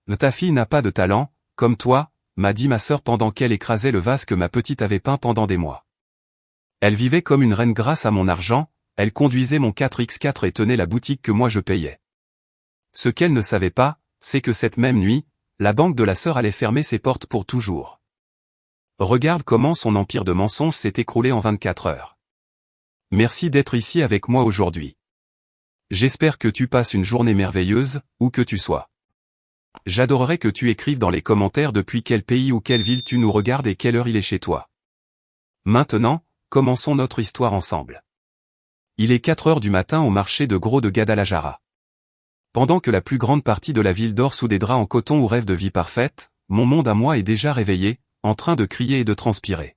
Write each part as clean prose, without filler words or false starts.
Ta fille n'a pas de talent, comme toi, m'a dit ma sœur pendant qu'elle écrasait le vase que ma petite avait peint pendant des mois. Elle vivait comme une reine grâce à mon argent, elle conduisait mon 4x4 et tenait la boutique que moi je payais. Ce qu'elle ne savait pas, c'est que cette même nuit, la banque de la sœur allait fermer ses portes pour toujours. Regarde comment son empire de mensonges s'est écroulé en 24 heures. Merci d'être ici avec moi aujourd'hui. J'espère que tu passes une journée merveilleuse, où que tu sois. J'adorerais que tu écrives dans les commentaires depuis quel pays ou quelle ville tu nous regardes et quelle heure il est chez toi. Maintenant, commençons notre histoire ensemble. Il est 4 heures du matin au marché de gros de Guadalajara. Pendant que la plus grande partie de la ville dort sous des draps en coton ou rêve de vie parfaite, mon monde à moi est déjà réveillé, en train de crier et de transpirer.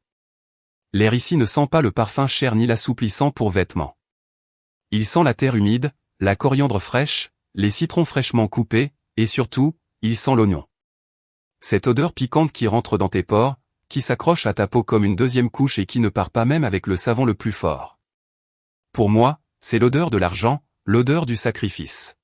L'air ici ne sent pas le parfum cher ni l'assouplissant pour vêtements. Il sent la terre humide, la coriandre fraîche, les citrons fraîchement coupés, et surtout, il sent l'oignon. Cette odeur piquante qui rentre dans tes pores, qui s'accroche à ta peau comme une deuxième couche et qui ne part pas même avec le savon le plus fort. Pour moi, c'est l'odeur de l'argent, l'odeur du sacrifice.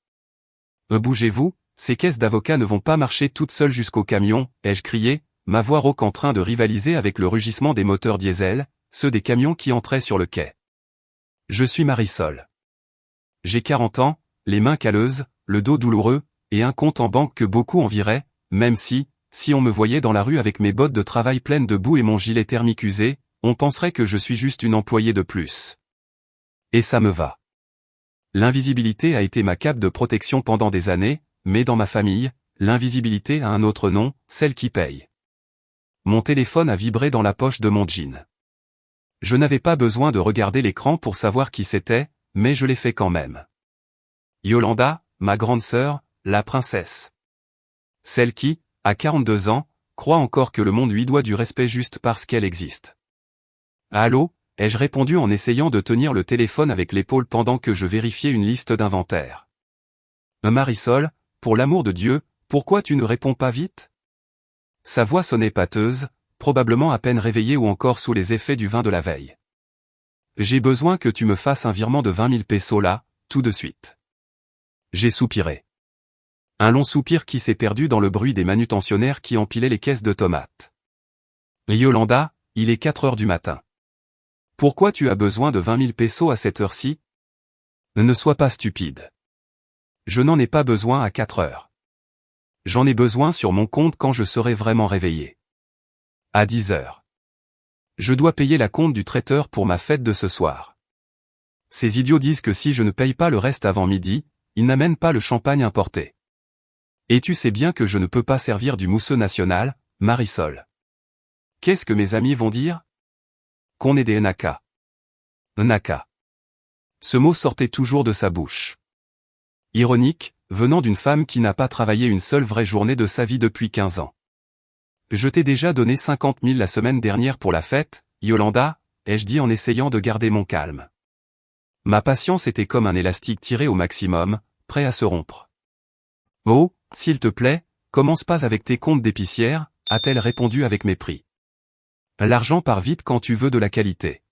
Bougez-vous, ces caisses d'avocats ne vont pas marcher toutes seules jusqu'au camion, ai-je crié, ma voix rauque en train de rivaliser avec le rugissement des moteurs diesel, ceux des camions qui entraient sur le quai. Je suis Marisol. J'ai 40 ans, les mains calleuses, le dos douloureux, et un compte en banque que beaucoup envieraient, même si on me voyait dans la rue avec mes bottes de travail pleines de boue et mon gilet thermique usé, on penserait que je suis juste une employée de plus. Et ça me va. L'invisibilité a été ma cape de protection pendant des années, mais dans ma famille, l'invisibilité a un autre nom, celle qui paye. Mon téléphone a vibré dans la poche de mon jean. Je n'avais pas besoin de regarder l'écran pour savoir qui c'était, mais je l'ai fait quand même. Yolanda, ma grande sœur, la princesse. Celle qui, à 42 ans, croit encore que le monde lui doit du respect juste parce qu'elle existe. Allô, ai-je répondu en essayant de tenir le téléphone avec l'épaule pendant que je vérifiais une liste d'inventaire. Marisol, pour l'amour de Dieu, pourquoi tu ne réponds pas vite? Sa voix sonnait pâteuse, probablement à peine réveillée ou encore sous les effets du vin de la veille. J'ai besoin que tu me fasses un virement de 20 000 pesos là, tout de suite. J'ai soupiré. Un long soupir qui s'est perdu dans le bruit des manutentionnaires qui empilaient les caisses de tomates. Yolanda, il est 4 heures du matin. Pourquoi tu as besoin de 20 000 pesos à cette heure-ci? Ne sois pas stupide. Je n'en ai pas besoin à 4 heures. J'en ai besoin sur mon compte quand je serai vraiment réveillé. À 10 heures. Je dois payer la compte du traiteur pour ma fête de ce soir. Ces idiots disent que si je ne paye pas le reste avant midi, ils n'amènent pas le champagne importé. Et tu sais bien que je ne peux pas servir du mousseux national, Marisol. Qu'est-ce que mes amis vont dire? Qu'on est des naka. Naka. Ce mot sortait toujours de sa bouche. Ironique, venant d'une femme qui n'a pas travaillé une seule vraie journée de sa vie depuis 15 ans. Je t'ai déjà donné 50 000 la semaine dernière pour la fête, Yolanda, ai-je dit en essayant de garder mon calme. Ma patience était comme un élastique tiré au maximum, prêt à se rompre. Oh, s'il te plaît, commence pas avec tes comptes d'épicière, a-t-elle répondu avec mépris. L'argent part vite quand tu veux de la qualité.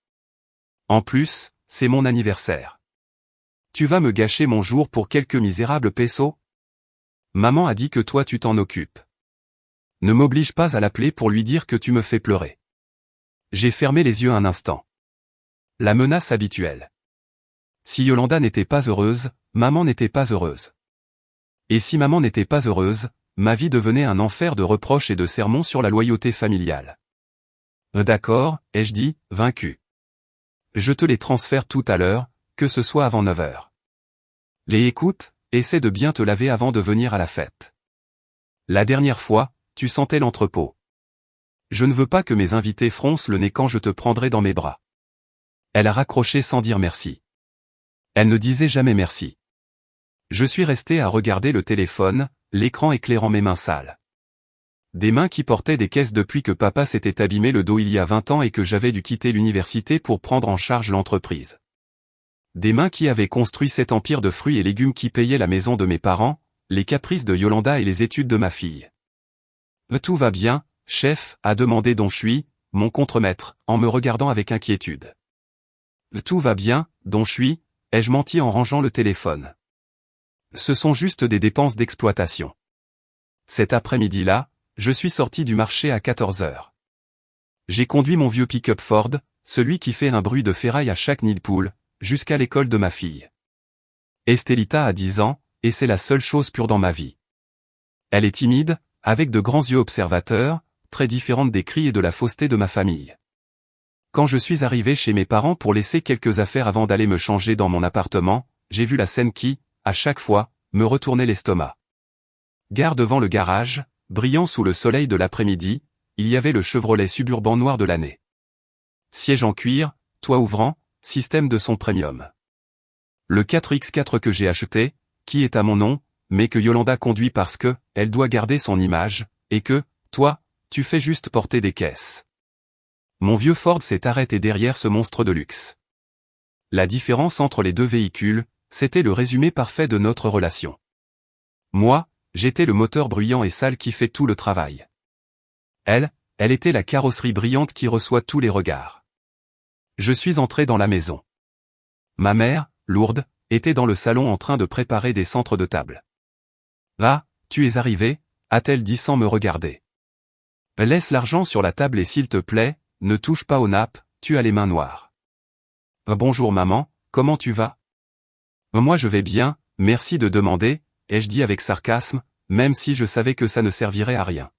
En plus, c'est mon anniversaire. Tu vas me gâcher mon jour pour quelques misérables pesos? Maman a dit que toi tu t'en occupes. Ne m'oblige pas à l'appeler pour lui dire que tu me fais pleurer. J'ai fermé les yeux un instant. La menace habituelle. Si Yolanda n'était pas heureuse, maman n'était pas heureuse. Et si maman n'était pas heureuse, ma vie devenait un enfer de reproches et de sermons sur la loyauté familiale. D'accord, ai-je dit, vaincu. Je te les transfère tout à l'heure, que ce soit avant 9 heures. Les écoute, essaie de bien te laver avant de venir à la fête. La dernière fois, tu sentais l'entrepôt. Je ne veux pas que mes invités froncent le nez quand je te prendrai dans mes bras. Elle a raccroché sans dire merci. Elle ne disait jamais merci. Je suis resté à regarder le téléphone, l'écran éclairant mes mains sales. Des mains qui portaient des caisses depuis que papa s'était abîmé le dos il y a 20 ans et que j'avais dû quitter l'université pour prendre en charge l'entreprise. Des mains qui avaient construit cet empire de fruits et légumes qui payait la maison de mes parents, les caprices de Yolanda et les études de ma fille. Tout va bien, chef, a demandé Don Chui, mon contremaître, en me regardant avec inquiétude. Tout va bien, Don Chui, ai-je menti en rangeant le téléphone. Ce sont juste des dépenses d'exploitation. cet après-midi-là, je suis sorti du marché à 14 heures. J'ai conduit mon vieux pick-up Ford, celui qui fait un bruit de ferraille à chaque nid de poule, jusqu'à l'école de ma fille. Estelita a 10 ans, et c'est la seule chose pure dans ma vie. Elle est timide, avec de grands yeux observateurs, très différente des cris et de la fausseté de ma famille. Quand je suis arrivé chez mes parents pour laisser quelques affaires avant d'aller me changer dans mon appartement, j'ai vu la scène qui, à chaque fois, me retournait l'estomac. Gare devant le garage, brillant sous le soleil de l'après-midi, il y avait le Chevrolet Suburban noir de l'année. Siège en cuir, toit ouvrant, système de son premium. Le 4x4 que j'ai acheté, qui est à mon nom, mais que Yolanda conduit parce que, elle doit garder son image, et que, toi, tu fais juste porter des caisses. Mon vieux Ford s'est arrêté derrière ce monstre de luxe. La différence entre les deux véhicules, c'était le résumé parfait de notre relation. Moi, j'étais le moteur bruyant et sale qui fait tout le travail. Elle était la carrosserie brillante qui reçoit tous les regards. Je suis entré dans la maison. Ma mère, lourde, était dans le salon en train de préparer des centres de table. « Ah, tu es arrivé » a-t-elle dit sans me regarder. « Laisse l'argent sur la table et s'il te plaît, ne touche pas aux nappes, tu as les mains noires. »« Bonjour maman, comment tu vas ?»« Moi je vais bien, merci de demander » ai-je dit avec sarcasme, même si je savais que ça ne servirait à rien.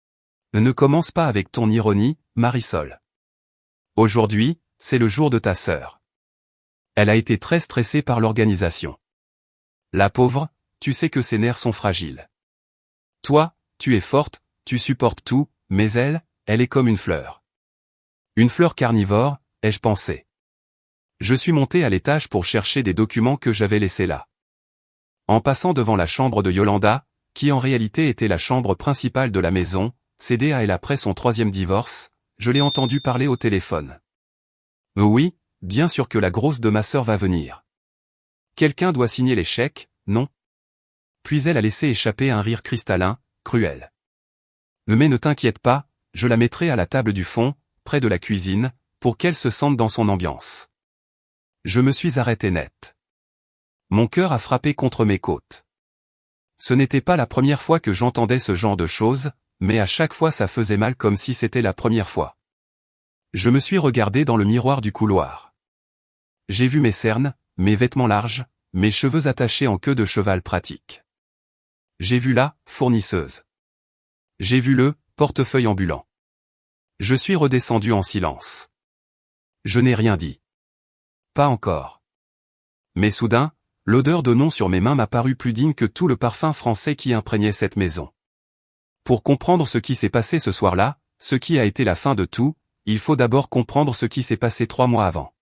« Ne commence pas avec ton ironie, Marisol. Aujourd'hui, c'est le jour de ta sœur. » Elle a été très stressée par l'organisation. La pauvre, tu sais que ses nerfs sont fragiles. Toi, tu es forte, tu supportes tout, mais elle est comme une fleur. Une fleur carnivore, ai-je pensé. Je suis monté à l'étage pour chercher des documents que j'avais laissés là. En passant devant la chambre de Yolanda, qui en réalité était la chambre principale de la maison, cédée à elle après son 3e divorce, je l'ai entendu parler au téléphone. Oui, bien sûr que la grosse de ma sœur va venir. Quelqu'un doit signer les chèques, non? Puis elle a laissé échapper un rire cristallin, cruel. Mais ne t'inquiète pas, je la mettrai à la table du fond, près de la cuisine, pour qu'elle se sente dans son ambiance. Je me suis arrêté net. Mon cœur a frappé contre mes côtes. Ce n'était pas la première fois que j'entendais ce genre de choses, mais à chaque fois ça faisait mal comme si c'était la première fois. Je me suis regardé dans le miroir du couloir. J'ai vu mes cernes, mes vêtements larges, mes cheveux attachés en queue de cheval pratique. J'ai vu la fournisseuse. J'ai vu le portefeuille ambulant. Je suis redescendu en silence. Je n'ai rien dit. Pas encore. Mais soudain, l'odeur d'oignon sur mes mains m'a paru plus digne que tout le parfum français qui imprégnait cette maison. Pour comprendre ce qui s'est passé ce soir-là, ce qui a été la fin de tout, il faut d'abord comprendre ce qui s'est passé 3 mois avant.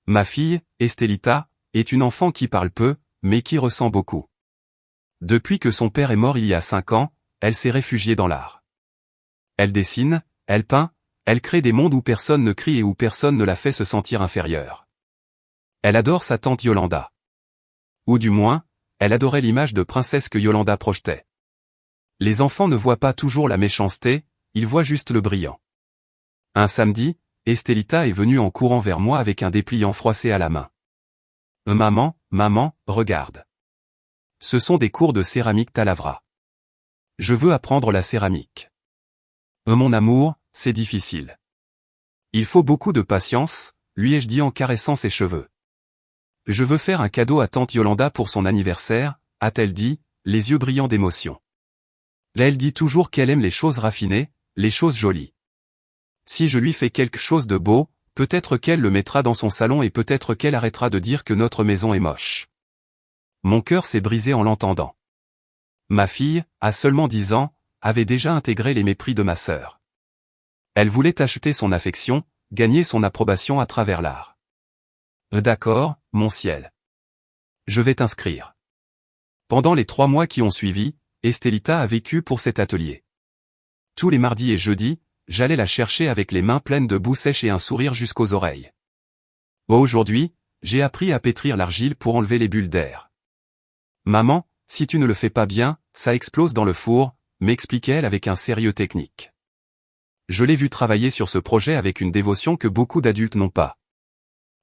Ma fille, Estelita, est une enfant qui parle peu, mais qui ressent beaucoup. Depuis que son père est mort il y a 5 ans, elle s'est réfugiée dans l'art. Elle dessine, elle peint, elle crée des mondes où personne ne crie et où personne ne la fait se sentir inférieure. Elle adore sa tante Yolanda. Ou du moins, elle adorait l'image de princesse que Yolanda projetait. Les enfants ne voient pas toujours la méchanceté, ils voient juste le brillant. Un samedi, Estelita est venue en courant vers moi avec un dépliant froissé à la main. « Maman, regarde. Ce sont des cours de céramique Talavra. Je veux apprendre la céramique. Mon amour, c'est difficile. Il faut beaucoup de patience, lui ai-je dit en caressant ses cheveux. Je veux faire un cadeau à tante Yolanda pour son anniversaire, a-t-elle dit, les yeux brillants d'émotion. Elle dit toujours qu'elle aime les choses raffinées, les choses jolies. Si je lui fais quelque chose de beau, peut-être qu'elle le mettra dans son salon et peut-être qu'elle arrêtera de dire que notre maison est moche. Mon cœur s'est brisé en l'entendant. Ma fille, à seulement 10 ans, avait déjà intégré les mépris de ma sœur. Elle voulait acheter son affection, gagner son approbation à travers l'art. D'accord, mon ciel. Je vais t'inscrire. Pendant les 3 mois qui ont suivi, Estelita a vécu pour cet atelier. Tous les mardis et jeudis, j'allais la chercher avec les mains pleines de boue sèche et un sourire jusqu'aux oreilles. Aujourd'hui, j'ai appris à pétrir l'argile pour enlever les bulles d'air. Maman, si tu ne le fais pas bien, ça explose dans le four, m'expliquait-elle avec un sérieux technique. Je l'ai vue travailler sur ce projet avec une dévotion que beaucoup d'adultes n'ont pas.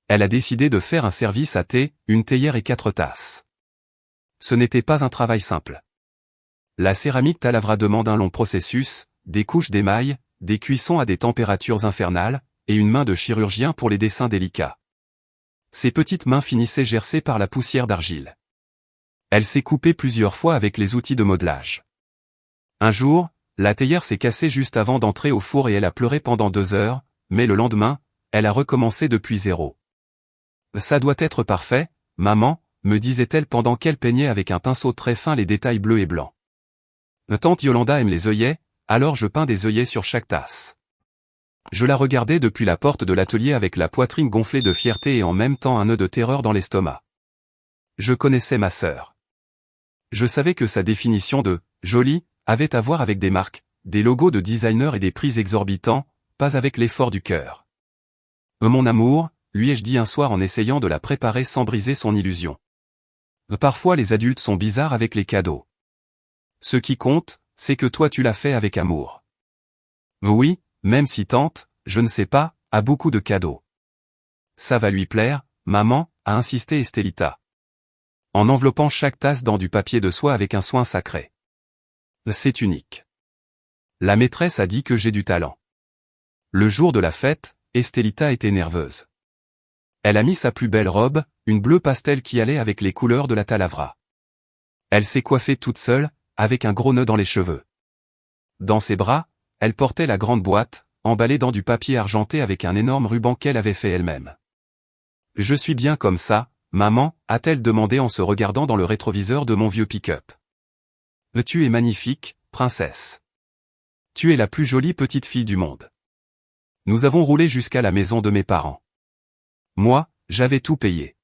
Elle a décidé de faire un service à thé, une théière et 4 tasses. Ce n'était pas un travail simple. La céramique Talavra demande un long processus, des couches d'émail, des cuissons à des températures infernales, et une main de chirurgien pour les dessins délicats. Ses petites mains finissaient gercées par la poussière d'argile. Elle s'est coupée plusieurs fois avec les outils de modelage. Un jour, la théière s'est cassée juste avant d'entrer au four et elle a pleuré pendant 2 heures, mais le lendemain, elle a recommencé depuis zéro. Ça doit être parfait, maman, me disait-elle pendant qu'elle peignait avec un pinceau très fin les détails bleus et blancs. Tante Yolanda aime les œillets, alors je peins des œillets sur chaque tasse. Je la regardais depuis la porte de l'atelier avec la poitrine gonflée de fierté et en même temps un nœud de terreur dans l'estomac. Je connaissais ma sœur. Je savais que sa définition de « jolie » avait à voir avec des marques, des logos de designers et des prix exorbitants, pas avec l'effort du cœur. Mon amour, lui ai-je dit un soir en essayant de la préparer sans briser son illusion. Parfois les adultes sont bizarres avec les cadeaux. Ce qui compte, c'est que toi tu l'as fait avec amour. Oui, même si tante, je ne sais pas, a beaucoup de cadeaux. Ça va lui plaire, maman, a insisté Estelita. En enveloppant chaque tasse dans du papier de soie avec un soin sacré. C'est unique. La maîtresse a dit que j'ai du talent. Le jour de la fête, Estelita était nerveuse. Elle a mis sa plus belle robe, une bleue pastel qui allait avec les couleurs de la Talavra. Elle s'est coiffée toute seule, avec un gros nœud dans les cheveux. Dans ses bras, elle portait la grande boîte, emballée dans du papier argenté avec un énorme ruban qu'elle avait fait elle-même. « Je suis bien comme ça, maman ?» a-t-elle demandé en se regardant dans le rétroviseur de mon vieux pick-up. « Tu es magnifique, princesse. Tu es la plus jolie petite fille du monde. » Nous avons roulé jusqu'à la maison de mes parents. Moi, j'avais tout payé.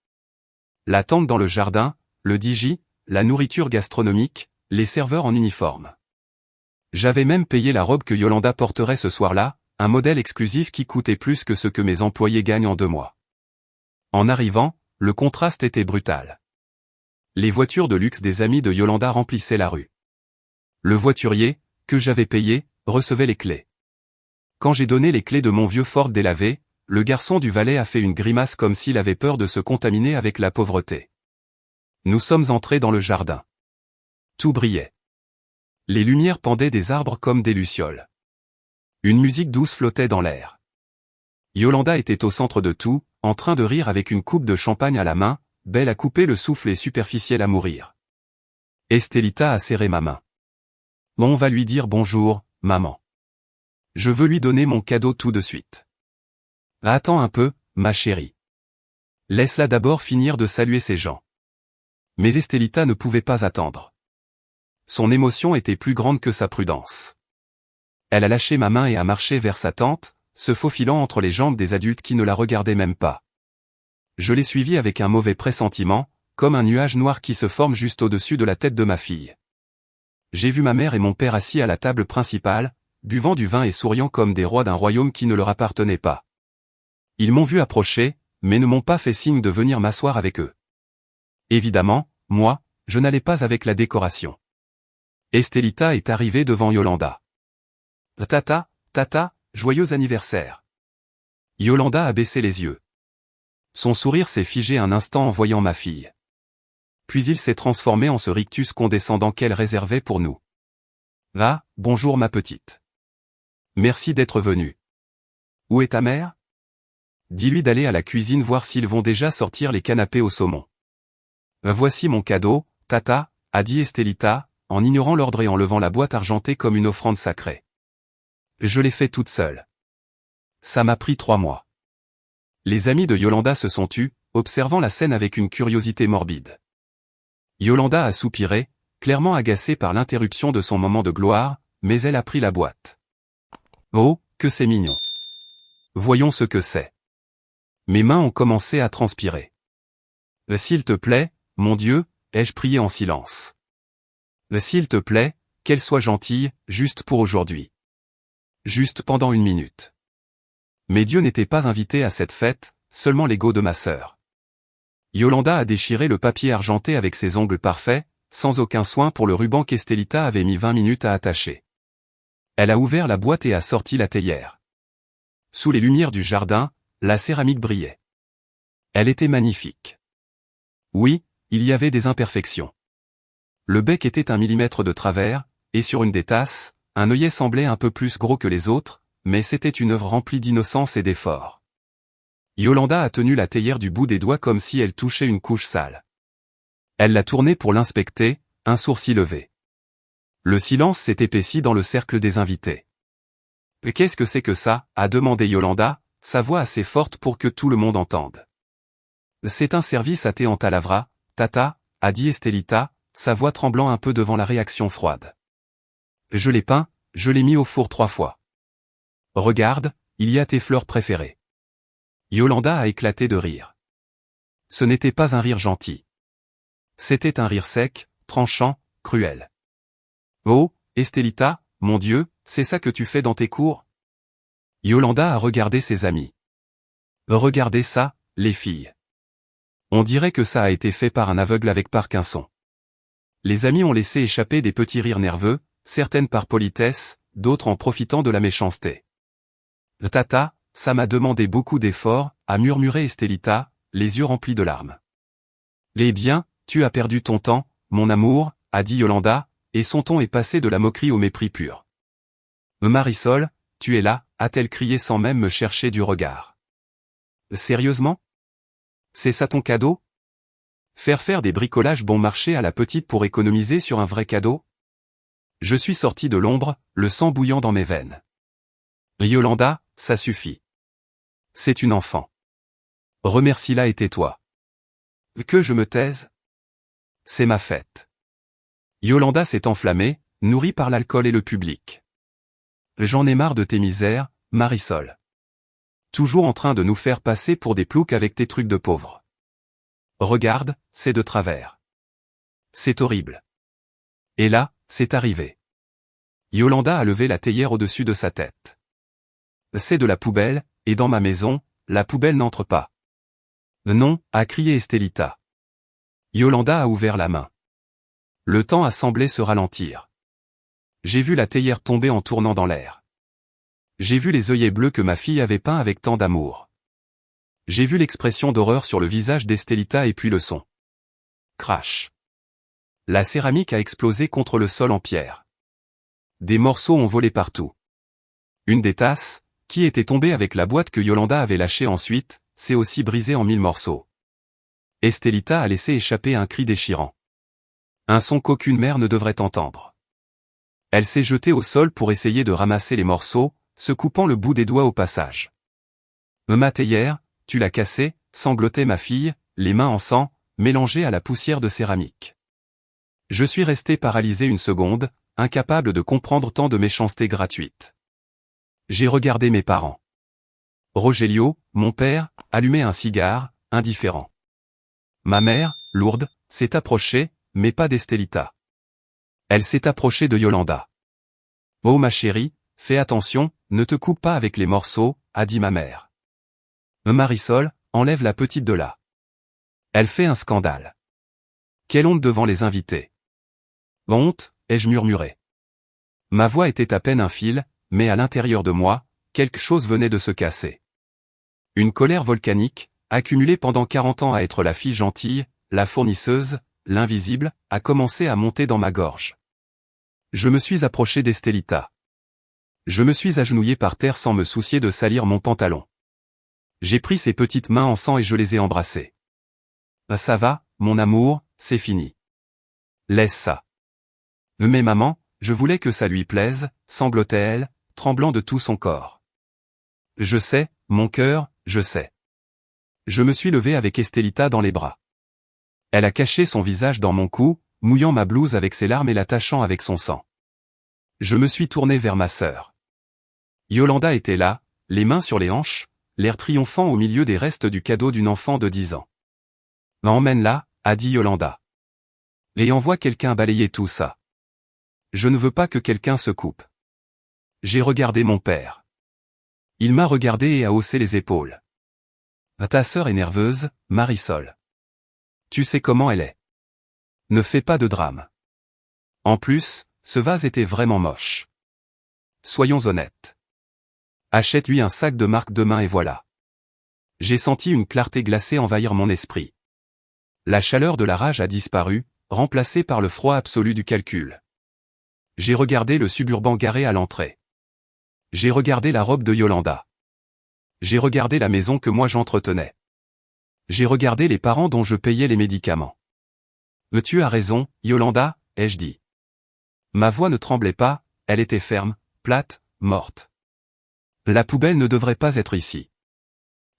La tente dans le jardin, le DJ, la nourriture gastronomique, les serveurs en uniforme. J'avais même payé la robe que Yolanda porterait ce soir-là, un modèle exclusif qui coûtait plus que ce que mes employés gagnent en 2 mois. En arrivant, le contraste était brutal. Les voitures de luxe des amis de Yolanda remplissaient la rue. Le voiturier, que j'avais payé, recevait les clés. Quand j'ai donné les clés de mon vieux Ford délavé, le garçon du valet a fait une grimace comme s'il avait peur de se contaminer avec la pauvreté. Nous sommes entrés dans le jardin. Tout brillait. Les lumières pendaient des arbres comme des lucioles. Une musique douce flottait dans l'air. Yolanda était au centre de tout, en train de rire avec une coupe de champagne à la main, belle à couper le souffle et superficielle à mourir. Estelita a serré ma main. On va lui dire bonjour, maman. Je veux lui donner mon cadeau tout de suite. Attends un peu, ma chérie. Laisse-la d'abord finir de saluer ses gens. Mais Estelita ne pouvait pas attendre. Son émotion était plus grande que sa prudence. Elle a lâché ma main et a marché vers sa tante, se faufilant entre les jambes des adultes qui ne la regardaient même pas. Je l'ai suivie avec un mauvais pressentiment, comme un nuage noir qui se forme juste au-dessus de la tête de ma fille. J'ai vu ma mère et mon père assis à la table principale, buvant du vin et souriant comme des rois d'un royaume qui ne leur appartenait pas. Ils m'ont vu approcher, mais ne m'ont pas fait signe de venir m'asseoir avec eux. Évidemment, moi, je n'allais pas avec la décoration. Estelita est arrivée devant Yolanda. « Tata, tata, joyeux anniversaire !» Yolanda a baissé les yeux. Son sourire s'est figé un instant en voyant ma fille. Puis il s'est transformé en ce rictus condescendant qu'elle réservait pour nous. « Ah, bonjour ma petite. Merci d'être venue. Où est ta mère ? Dis-lui d'aller à la cuisine voir s'ils vont déjà sortir les canapés au saumon. »« Voici mon cadeau, tata, » a dit Estelita, en ignorant l'ordre et en levant la boîte argentée comme une offrande sacrée. Je l'ai fait toute seule. Ça m'a pris 3 mois. Les amis de Yolanda se sont tus, observant la scène avec une curiosité morbide. Yolanda a soupiré, clairement agacée par l'interruption de son moment de gloire, mais elle a pris la boîte. Oh, que c'est mignon. Voyons ce que c'est. Mes mains ont commencé à transpirer. S'il te plaît, mon Dieu, ai-je prié en silence. S'il te plaît, qu'elle soit gentille, juste pour aujourd'hui. Juste pendant 1 minute. Mais Dieu n'était pas invité à cette fête, seulement l'ego de ma sœur. Yolanda a déchiré le papier argenté avec ses ongles parfaits, sans aucun soin pour le ruban qu'Estelita avait mis 20 minutes à attacher. Elle a ouvert la boîte et a sorti la théière. Sous les lumières du jardin, la céramique brillait. Elle était magnifique. Oui, il y avait des imperfections. le bec était 1 millimètre de travers, et sur une des tasses, un œillet semblait un peu plus gros que les autres, mais c'était une œuvre remplie d'innocence et d'effort. Yolanda a tenu la théière du bout des doigts comme si elle touchait une couche sale. Elle l'a tournée pour l'inspecter, un sourcil levé. Le silence s'est épaissi dans le cercle des invités. « Mais qu'est-ce que c'est que ça ?» a demandé Yolanda, sa voix assez forte pour que tout le monde entende. « C'est un service à thé en talavra, tata » a dit Estelita, sa voix tremblant un peu devant la réaction froide. « Je l'ai peint, je l'ai mis au four 3 fois. Regarde, il y a tes fleurs préférées. » Yolanda a éclaté de rire. Ce n'était pas un rire gentil. C'était un rire sec, tranchant, cruel. « Oh, Estelita, mon Dieu, c'est ça que tu fais dans tes cours ?» Yolanda a regardé ses amis. « Regardez ça, les filles. On dirait que ça a été fait par un aveugle avec Parkinson. » Les amis ont laissé échapper des petits rires nerveux, certaines par politesse, d'autres en profitant de la méchanceté. « Tata, ça m'a demandé beaucoup d'efforts, » a murmuré Estelita, les yeux remplis de larmes. « Eh bien, tu as perdu ton temps, mon amour, » a dit Yolanda, et son ton est passé de la moquerie au mépris pur. « Marisol, tu es là » a-t-elle crié sans même me chercher du regard. « Sérieusement ? C'est ça ton cadeau ? Faire des bricolages bon marché à la petite pour économiser sur un vrai cadeau ? » Je suis sorti de l'ombre, le sang bouillant dans mes veines. « Yolanda, ça suffit. C'est une enfant. Remercie-la et tais-toi. » Que je me taise ? C'est ma fête. Yolanda s'est enflammée, nourrie par l'alcool et le public. J'en ai marre de tes misères, Marisol. Toujours en train de nous faire passer pour des ploucs avec tes trucs de pauvres. Regarde, c'est de travers. C'est horrible. Et là, c'est arrivé. Yolanda a levé la théière au-dessus de sa tête. C'est de la poubelle, et dans ma maison, la poubelle n'entre pas. Non, a crié Estelita. Yolanda a ouvert la main. Le temps a semblé se ralentir. J'ai vu la théière tomber en tournant dans l'air. J'ai vu les œillets bleus que ma fille avait peints avec tant d'amour. J'ai vu l'expression d'horreur sur le visage d'Estelita et puis le son. Crash. La céramique a explosé contre le sol en pierre. Des morceaux ont volé partout. Une des tasses, qui était tombée avec la boîte que Yolanda avait lâchée ensuite, s'est aussi brisée en 1000 morceaux. Estelita a laissé échapper un cri déchirant. Un son qu'aucune mère ne devrait entendre. Elle s'est jetée au sol pour essayer de ramasser les morceaux, se coupant le bout des doigts au passage. « Ma théière, tu l'as cassée » sanglotait ma fille, les mains en sang, mélangées à la poussière de céramique. Je suis resté paralysé une seconde, incapable de comprendre tant de méchanceté gratuite. J'ai regardé mes parents. Rogelio, mon père, allumait un cigare, indifférent. Ma mère, lourde, s'est approchée, mais pas d'Estelita. Elle s'est approchée de Yolanda. « Oh ma chérie, fais attention, ne te coupe pas avec les morceaux » a dit ma mère. « Marisol, enlève la petite de là. Elle fait un scandale. » Quelle honte devant les invités. « Honte » ai-je murmuré. Ma voix était à peine un fil, mais à l'intérieur de moi, quelque chose venait de se casser. Une colère volcanique, accumulée pendant 40 ans à être la fille gentille, la fournisseuse, l'invisible, a commencé à monter dans ma gorge. Je me suis approché d'Estelita. Je me suis agenouillé par terre sans me soucier de salir mon pantalon. J'ai pris ses petites mains en sang et je les ai embrassées. « Ça va, mon amour, c'est fini. Laisse ça. » « Mais maman, je voulais que ça lui plaise » sanglotait-elle, tremblant de tout son corps. « Je sais, mon cœur, je sais. » Je me suis levé avec Estelita dans les bras. Elle a caché son visage dans mon cou, mouillant ma blouse avec ses larmes et la tachant avec son sang. Je me suis tourné vers ma sœur. Yolanda était là, les mains sur les hanches, l'air triomphant au milieu des restes du cadeau d'une enfant de 10 ans. « Emmène-la » a dit Yolanda. « Et envoie quelqu'un balayer tout ça. Je ne veux pas que quelqu'un se coupe. » J'ai regardé mon père. Il m'a regardé et a haussé les épaules. « Ta sœur est nerveuse, Marisol. Tu sais comment elle est. Ne fais pas de drame. En plus, ce vase était vraiment moche. Soyons honnêtes. Achète-lui un sac de marque demain et voilà. » J'ai senti une clarté glacée envahir mon esprit. La chaleur de la rage a disparu, remplacé par le froid absolu du calcul. J'ai regardé le suburban garé à l'entrée. J'ai regardé la robe de Yolanda. J'ai regardé la maison que moi j'entretenais. J'ai regardé les parents dont je payais les médicaments. Mais tu as raison, Yolanda, ai-je dit. Ma voix ne tremblait pas, elle était ferme, plate, morte. La poubelle ne devrait pas être ici.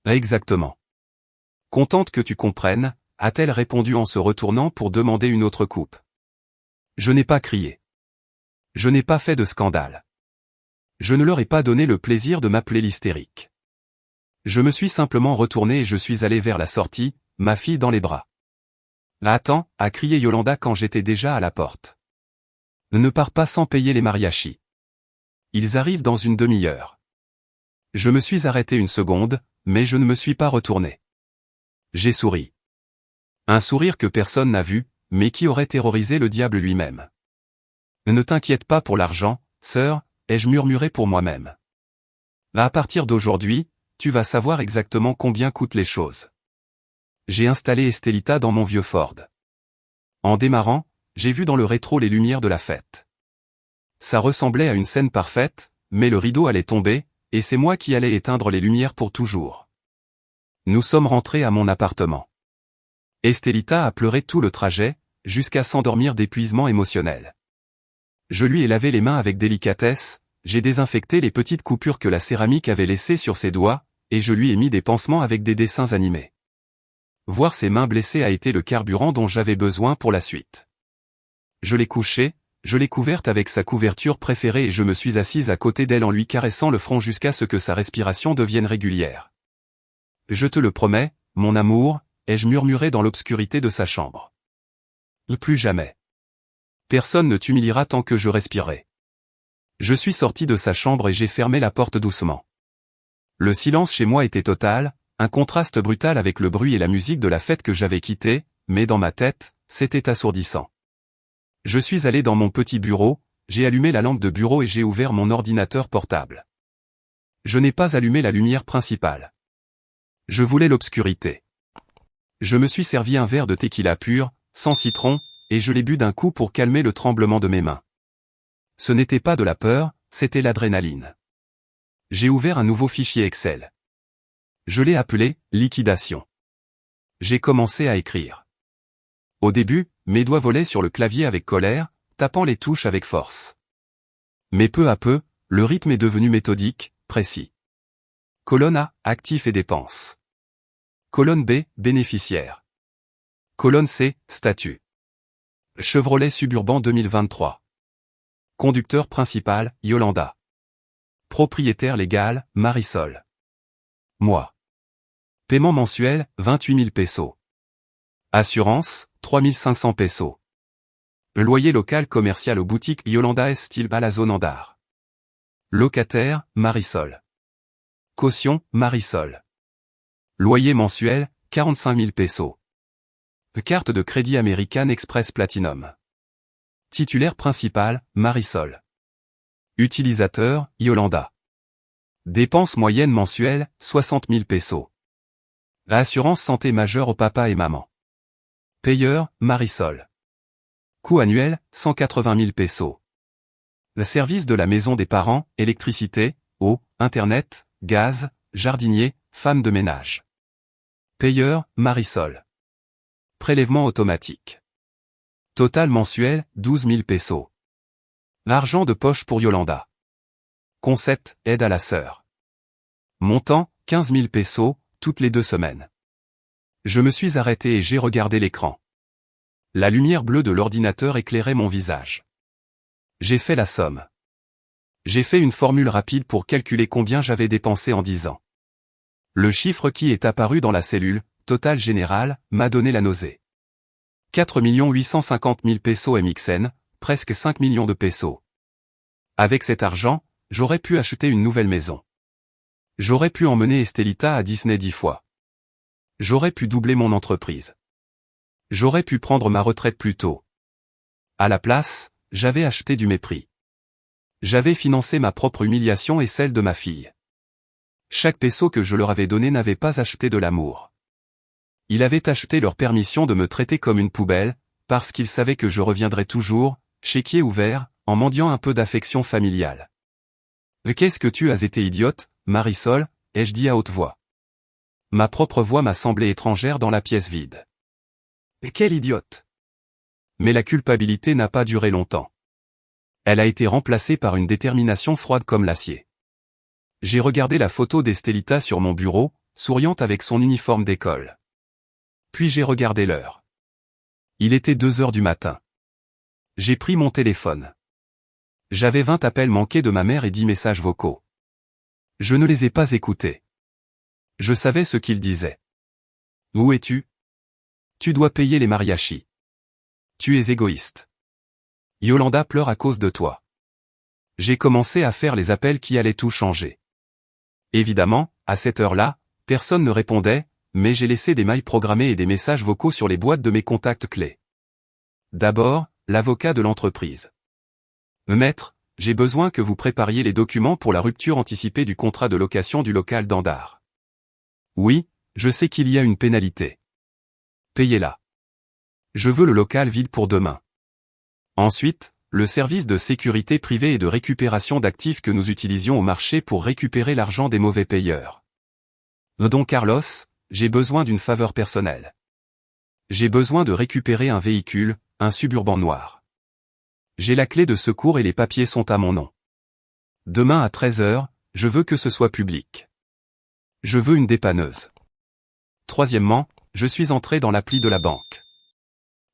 Exactement. Contente que tu comprennes, a-t-elle répondu en se retournant pour demander une autre coupe. Je n'ai pas crié. Je n'ai pas fait de scandale. Je ne leur ai pas donné le plaisir de m'appeler l'hystérique. Je me suis simplement retourné et je suis allé vers la sortie, ma fille dans les bras. Attends, a crié Yolanda quand j'étais déjà à la porte. Ne pars pas sans payer les mariachis. Ils arrivent dans une demi-heure. Je me suis arrêté une seconde, mais je ne me suis pas retourné. J'ai souri. Un sourire que personne n'a vu, mais qui aurait terrorisé le diable lui-même. Ne t'inquiète pas pour l'argent, sœur, ai-je murmuré pour moi-même. À partir d'aujourd'hui, tu vas savoir exactement combien coûtent les choses. J'ai installé Estelita dans mon vieux Ford. En démarrant, j'ai vu dans le rétro les lumières de la fête. Ça ressemblait à une scène parfaite, mais le rideau allait tomber, et c'est moi qui allais éteindre les lumières pour toujours. Nous sommes rentrés à mon appartement. Estelita a pleuré tout le trajet, jusqu'à s'endormir d'épuisement émotionnel. Je lui ai lavé les mains avec délicatesse, j'ai désinfecté les petites coupures que la céramique avait laissées sur ses doigts, et je lui ai mis des pansements avec des dessins animés. Voir ses mains blessées a été le carburant dont j'avais besoin pour la suite. Je l'ai couchée, je l'ai couverte avec sa couverture préférée et je me suis assise à côté d'elle en lui caressant le front jusqu'à ce que sa respiration devienne régulière. Je te le promets, mon amour, ai-je murmuré dans l'obscurité de sa chambre. Plus jamais. Personne ne t'humiliera tant que je respirerai. Je suis sorti de sa chambre et j'ai fermé la porte doucement. Le silence chez moi était total, un contraste brutal avec le bruit et la musique de la fête que j'avais quittée, mais dans ma tête, c'était assourdissant. Je suis allé dans mon petit bureau, j'ai allumé la lampe de bureau et j'ai ouvert mon ordinateur portable. Je n'ai pas allumé la lumière principale. Je voulais l'obscurité. Je me suis servi un verre de tequila pur, sans citron, et je l'ai bu d'un coup pour calmer le tremblement de mes mains. Ce n'était pas de la peur, c'était l'adrénaline. J'ai ouvert un nouveau fichier Excel. Je l'ai appelé « Liquidation ». J'ai commencé à écrire. Au début, mes doigts volaient sur le clavier avec colère, tapant les touches avec force. Mais peu à peu, le rythme est devenu méthodique, précis. Colonne A, actifs et dépenses. Colonne B, bénéficiaires. Colonne C, statut. Chevrolet Suburban 2023. Conducteur principal, Yolanda. Propriétaire légal, Marisol. Mois. Paiement mensuel, 28 000 pesos. Assurance, 3 500 pesos. Loyer local commercial aux boutiques Yolanda Style à la zone Andar. Locataire, Marisol. Caution, Marisol. Loyer mensuel, 45 000 pesos. Carte de crédit American Express Platinum. Titulaire principal, Marisol. Utilisateur, Yolanda. Dépenses moyennes mensuelles, 60 000 pesos. Assurance santé majeure au papa et maman. Payeur, Marisol. Coût annuel, 180 000 pesos. Le service de la maison des parents, électricité, eau, internet, gaz, jardinier, femme de ménage. Payeur, Marisol. Prélèvement automatique. Total mensuel, 12 000 pesos. L'argent de poche pour Yolanda. Concept, aide à la sœur. Montant, 15 000 pesos, toutes les 2 semaines. Je me suis arrêté et j'ai regardé l'écran. La lumière bleue de l'ordinateur éclairait mon visage. J'ai fait la somme. J'ai fait une formule rapide pour calculer combien j'avais dépensé en 10 ans. Le chiffre qui est apparu dans la cellule, total général, m'a donné la nausée. 4 850 000 pesos MXN, presque 5 millions de pesos. Avec cet argent, j'aurais pu acheter une nouvelle maison. J'aurais pu emmener Estelita à Disney 10 fois. J'aurais pu doubler mon entreprise. J'aurais pu prendre ma retraite plus tôt. À la place, j'avais acheté du mépris. J'avais financé ma propre humiliation et celle de ma fille. Chaque peso que je leur avais donné n'avait pas acheté de l'amour. Il avait acheté leur permission de me traiter comme une poubelle, parce qu'il savait que je reviendrais toujours, chéquier ouvert, en mendiant un peu d'affection familiale. « Qu'est-ce que tu as été idiote, Marisol » ai-je dit à haute voix. Ma propre voix m'a semblé étrangère dans la pièce vide. « Et quelle idiote !» Mais la culpabilité n'a pas duré longtemps. Elle a été remplacée par une détermination froide comme l'acier. J'ai regardé la photo d'Estelita sur mon bureau, souriante avec son uniforme d'école. Puis j'ai regardé l'heure. Il était 2 heures du matin. J'ai pris mon téléphone. J'avais 20 appels manqués de ma mère et 10 messages vocaux. Je ne les ai pas écoutés. Je savais ce qu'ils disaient. « Où es-tu ? Tu dois payer les mariachis. Tu es égoïste. Yolanda pleure à cause de toi. » J'ai commencé à faire les appels qui allaient tout changer. Évidemment, à cette heure-là, personne ne répondait, mais j'ai laissé des mails programmés et des messages vocaux sur les boîtes de mes contacts clés. D'abord, l'avocat de l'entreprise. « Maître, j'ai besoin que vous prépariez les documents pour la rupture anticipée du contrat de location du local d'Andar. Oui, je sais qu'il y a une pénalité. Payez-la. Je veux le local vide pour demain. Ensuite, le service de sécurité privée et de récupération d'actifs que nous utilisions au marché pour récupérer l'argent des mauvais payeurs. Don Carlos, j'ai besoin d'une faveur personnelle. J'ai besoin de récupérer un véhicule, un suburban noir. J'ai la clé de secours et les papiers sont à mon nom. Demain à 13 h, je veux que ce soit public. Je veux une dépanneuse. Troisièmement, je suis entré dans l'appli de la banque.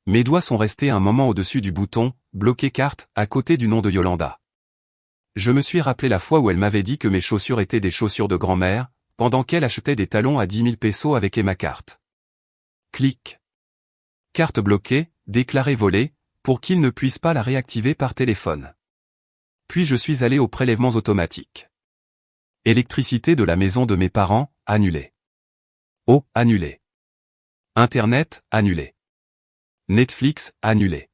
Mes doigts sont restés un moment au-dessus du bouton « Bloquer carte » à côté du nom de Yolanda. Je me suis rappelé la fois où elle m'avait dit que mes chaussures étaient des chaussures de grand-mère, pendant qu'elle achetait des talons à 10 000 pesos avec ma carte. Clic. Carte bloquée, déclarée volée, pour qu'il ne puisse pas la réactiver par téléphone. Puis je suis allé aux prélèvements automatiques. Électricité de la maison de mes parents, annulée. Eau, annulée. Internet, annulé. Netflix, annulé.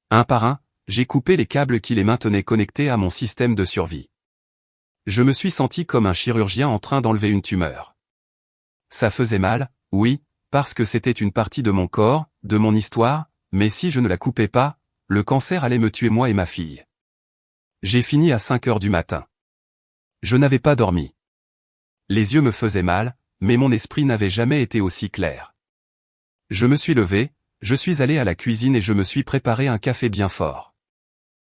Un par un, j'ai coupé les câbles qui les maintenaient connectés à mon système de survie. Je me suis senti comme un chirurgien en train d'enlever une tumeur. Ça faisait mal, oui, parce que c'était une partie de mon corps, de mon histoire, mais si je ne la coupais pas, le cancer allait me tuer moi et ma fille. J'ai fini à 5 h du matin. Je n'avais pas dormi. Les yeux me faisaient mal, mais mon esprit n'avait jamais été aussi clair. Je me suis levé, je suis allé à la cuisine et je me suis préparé un café bien fort.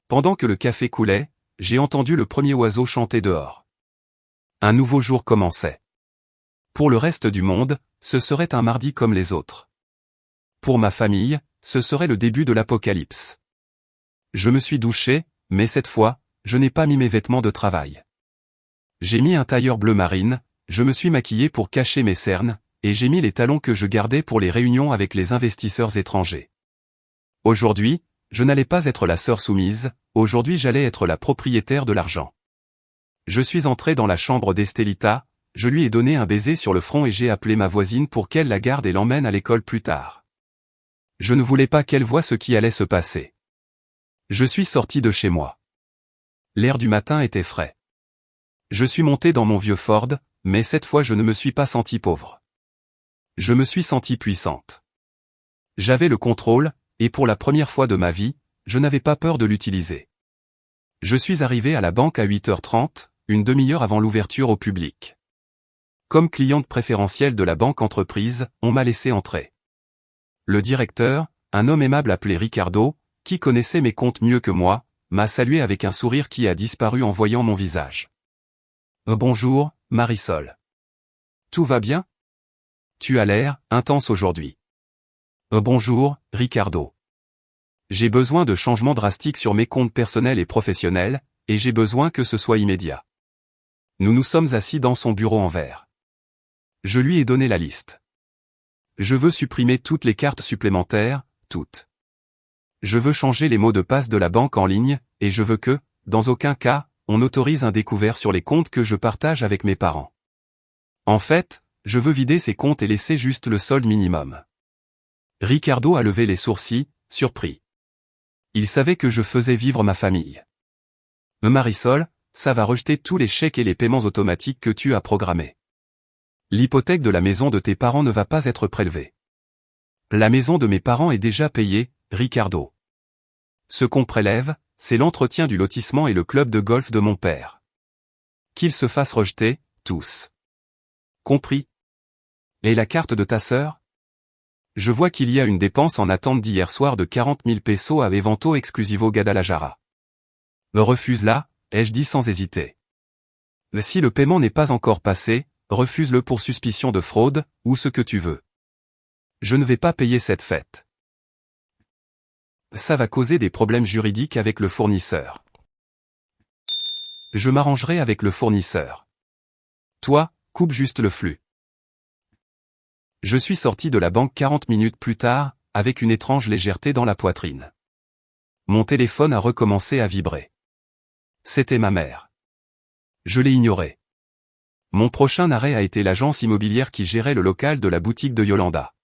Pendant que le café coulait, j'ai entendu le premier oiseau chanter dehors. Un nouveau jour commençait. Pour le reste du monde, ce serait un mardi comme les autres. Pour ma famille, ce serait le début de l'apocalypse. Je me suis douché, mais cette fois, je n'ai pas mis mes vêtements de travail. J'ai mis un tailleur bleu marine, je me suis maquillé pour cacher mes cernes, et j'ai mis les talons que je gardais pour les réunions avec les investisseurs étrangers. Aujourd'hui, je n'allais pas être la sœur soumise, aujourd'hui j'allais être la propriétaire de l'argent. Je suis entré dans la chambre d'Estelita, je lui ai donné un baiser sur le front et j'ai appelé ma voisine pour qu'elle la garde et l'emmène à l'école plus tard. Je ne voulais pas qu'elle voie ce qui allait se passer. Je suis sorti de chez moi. L'air du matin était frais. Je suis monté dans mon vieux Ford, mais cette fois je ne me suis pas senti pauvre. Je me suis senti puissante. J'avais le contrôle, et pour la première fois de ma vie, je n'avais pas peur de l'utiliser. Je suis arrivé à la banque à 8h30, une demi-heure avant l'ouverture au public. Comme cliente préférentielle de la banque entreprise, on m'a laissé entrer. Le directeur, un homme aimable appelé Ricardo, qui connaissait mes comptes mieux que moi, m'a salué avec un sourire qui a disparu en voyant mon visage. « Bonjour, Marisol. Tout va bien ? Tu as l'air intense aujourd'hui. »« Bonjour, Ricardo. J'ai besoin de changements drastiques sur mes comptes personnels et professionnels, et j'ai besoin que ce soit immédiat. » Nous nous sommes assis dans son bureau en verre. Je lui ai donné la liste. Je veux supprimer toutes les cartes supplémentaires, toutes. Je veux changer les mots de passe de la banque en ligne, et je veux que, dans aucun cas, on autorise un découvert sur les comptes que je partage avec mes parents. En fait, je veux vider ces comptes et laisser juste le solde minimum. Ricardo a levé les sourcils, surpris. Il savait que je faisais vivre ma famille. Marisol, ça va rejeter tous les chèques et les paiements automatiques que tu as programmés. L'hypothèque de la maison de tes parents ne va pas être prélevée. La maison de mes parents est déjà payée, Ricardo. Ce qu'on prélève, c'est l'entretien du lotissement et le club de golf de mon père. Qu'ils se fassent rejeter, tous. Compris? Et la carte de ta sœur? Je vois qu'il y a une dépense en attente d'hier soir de 40 000 pesos à Evento Exclusivo Guadalajara. Me refuse-la, ai-je dit sans hésiter. Si le paiement n'est pas encore passé, refuse-le pour suspicion de fraude, ou ce que tu veux. Je ne vais pas payer cette fête. Ça va causer des problèmes juridiques avec le fournisseur. Je m'arrangerai avec le fournisseur. Toi, coupe juste le flux. Je suis sorti de la banque 40 minutes plus tard, avec une étrange légèreté dans la poitrine. Mon téléphone a recommencé à vibrer. C'était ma mère. Je l'ai ignoré. Mon prochain arrêt a été l'agence immobilière qui gérait le local de la boutique de Yolanda.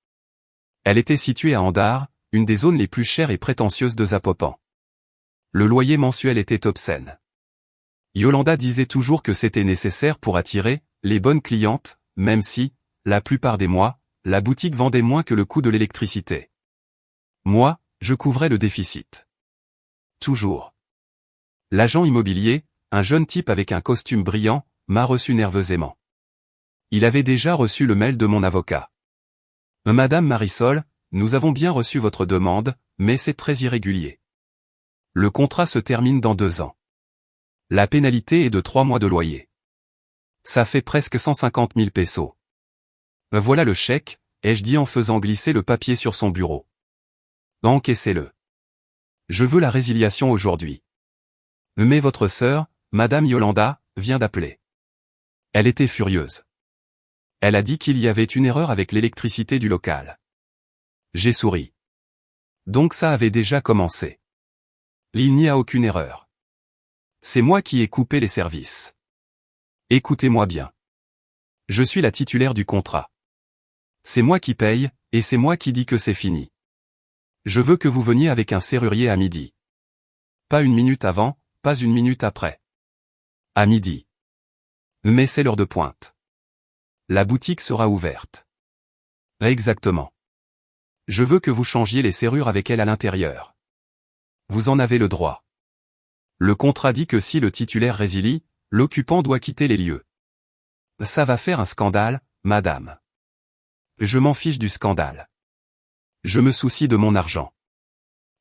Elle était située à Andar, une des zones les plus chères et prétentieuses de Zapopan. Le loyer mensuel était obscène. Yolanda disait toujours que c'était nécessaire pour attirer les bonnes clientes, même si, la plupart des mois, la boutique vendait moins que le coût de l'électricité. Moi, je couvrais le déficit. Toujours. L'agent immobilier, un jeune type avec un costume brillant, m'a reçu nerveusement. Il avait déjà reçu le mail de mon avocat. Madame Marisol, nous avons bien reçu votre demande, mais c'est très irrégulier. Le contrat se termine dans 2 ans. La pénalité est de 3 mois de loyer. Ça fait presque 150 000 pesos. Voilà le chèque, ai-je dit en faisant glisser le papier sur son bureau. Encaissez-le. Je veux la résiliation aujourd'hui. Mais votre sœur, Madame Yolanda, vient d'appeler. Elle était furieuse. Elle a dit qu'il y avait une erreur avec l'électricité du local. J'ai souri. Donc ça avait déjà commencé. Il n'y a aucune erreur. C'est moi qui ai coupé les services. Écoutez-moi bien. Je suis la titulaire du contrat. C'est moi qui paye, et c'est moi qui dis que c'est fini. Je veux que vous veniez avec un serrurier à midi. Pas une minute avant, pas une minute après. À midi. Mais c'est l'heure de pointe. La boutique sera ouverte. Exactement. Je veux que vous changiez les serrures avec elle à l'intérieur. Vous en avez le droit. Le contrat dit que si le titulaire résilie, l'occupant doit quitter les lieux. Ça va faire un scandale, madame. Je m'en fiche du scandale. Je me soucie de mon argent.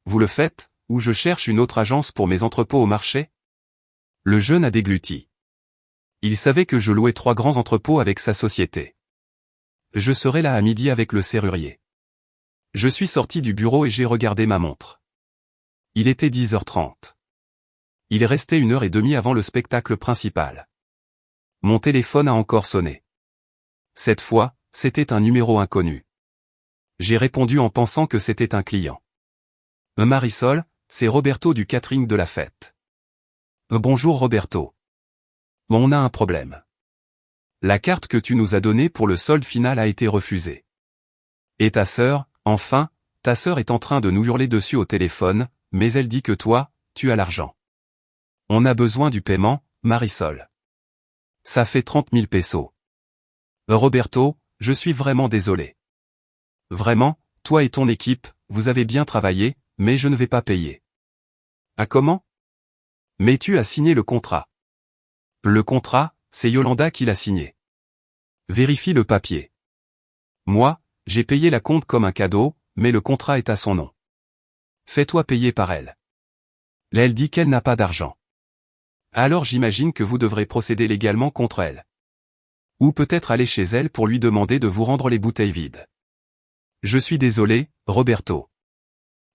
Vous le faites, ou je cherche une autre agence pour mes entrepôts au marché? Le jeune a dégluti. Il savait que je louais 3 grands entrepôts avec sa société. Je serai là à midi avec le serrurier. Je suis sorti du bureau et j'ai regardé ma montre. Il était 10h30. Il restait 1h30 avant le spectacle principal. Mon téléphone a encore sonné. Cette fois, c'était un numéro inconnu. J'ai répondu en pensant que c'était un client. Marisol, c'est Roberto du catering de la fête. Bonjour Roberto. On a un problème. La carte que tu nous as donnée pour le solde final a été refusée. Et ta sœur, enfin, ta sœur est en train de nous hurler dessus au téléphone, mais elle dit que toi, tu as l'argent. On a besoin du paiement, Marisol. Ça fait 30 000 pesos. Roberto, je suis vraiment désolé. Vraiment, toi et ton équipe, vous avez bien travaillé, mais je ne vais pas payer. Ah comment? Mais tu as signé le contrat. Le contrat, c'est Yolanda qui l'a signé. Vérifie le papier. Moi, j'ai payé la compte comme un cadeau, mais le contrat est à son nom. Fais-toi payer par elle. Elle dit qu'elle n'a pas d'argent. Alors j'imagine que vous devrez procéder légalement contre elle. Ou peut-être aller chez elle pour lui demander de vous rendre les bouteilles vides. Je suis désolé, Roberto.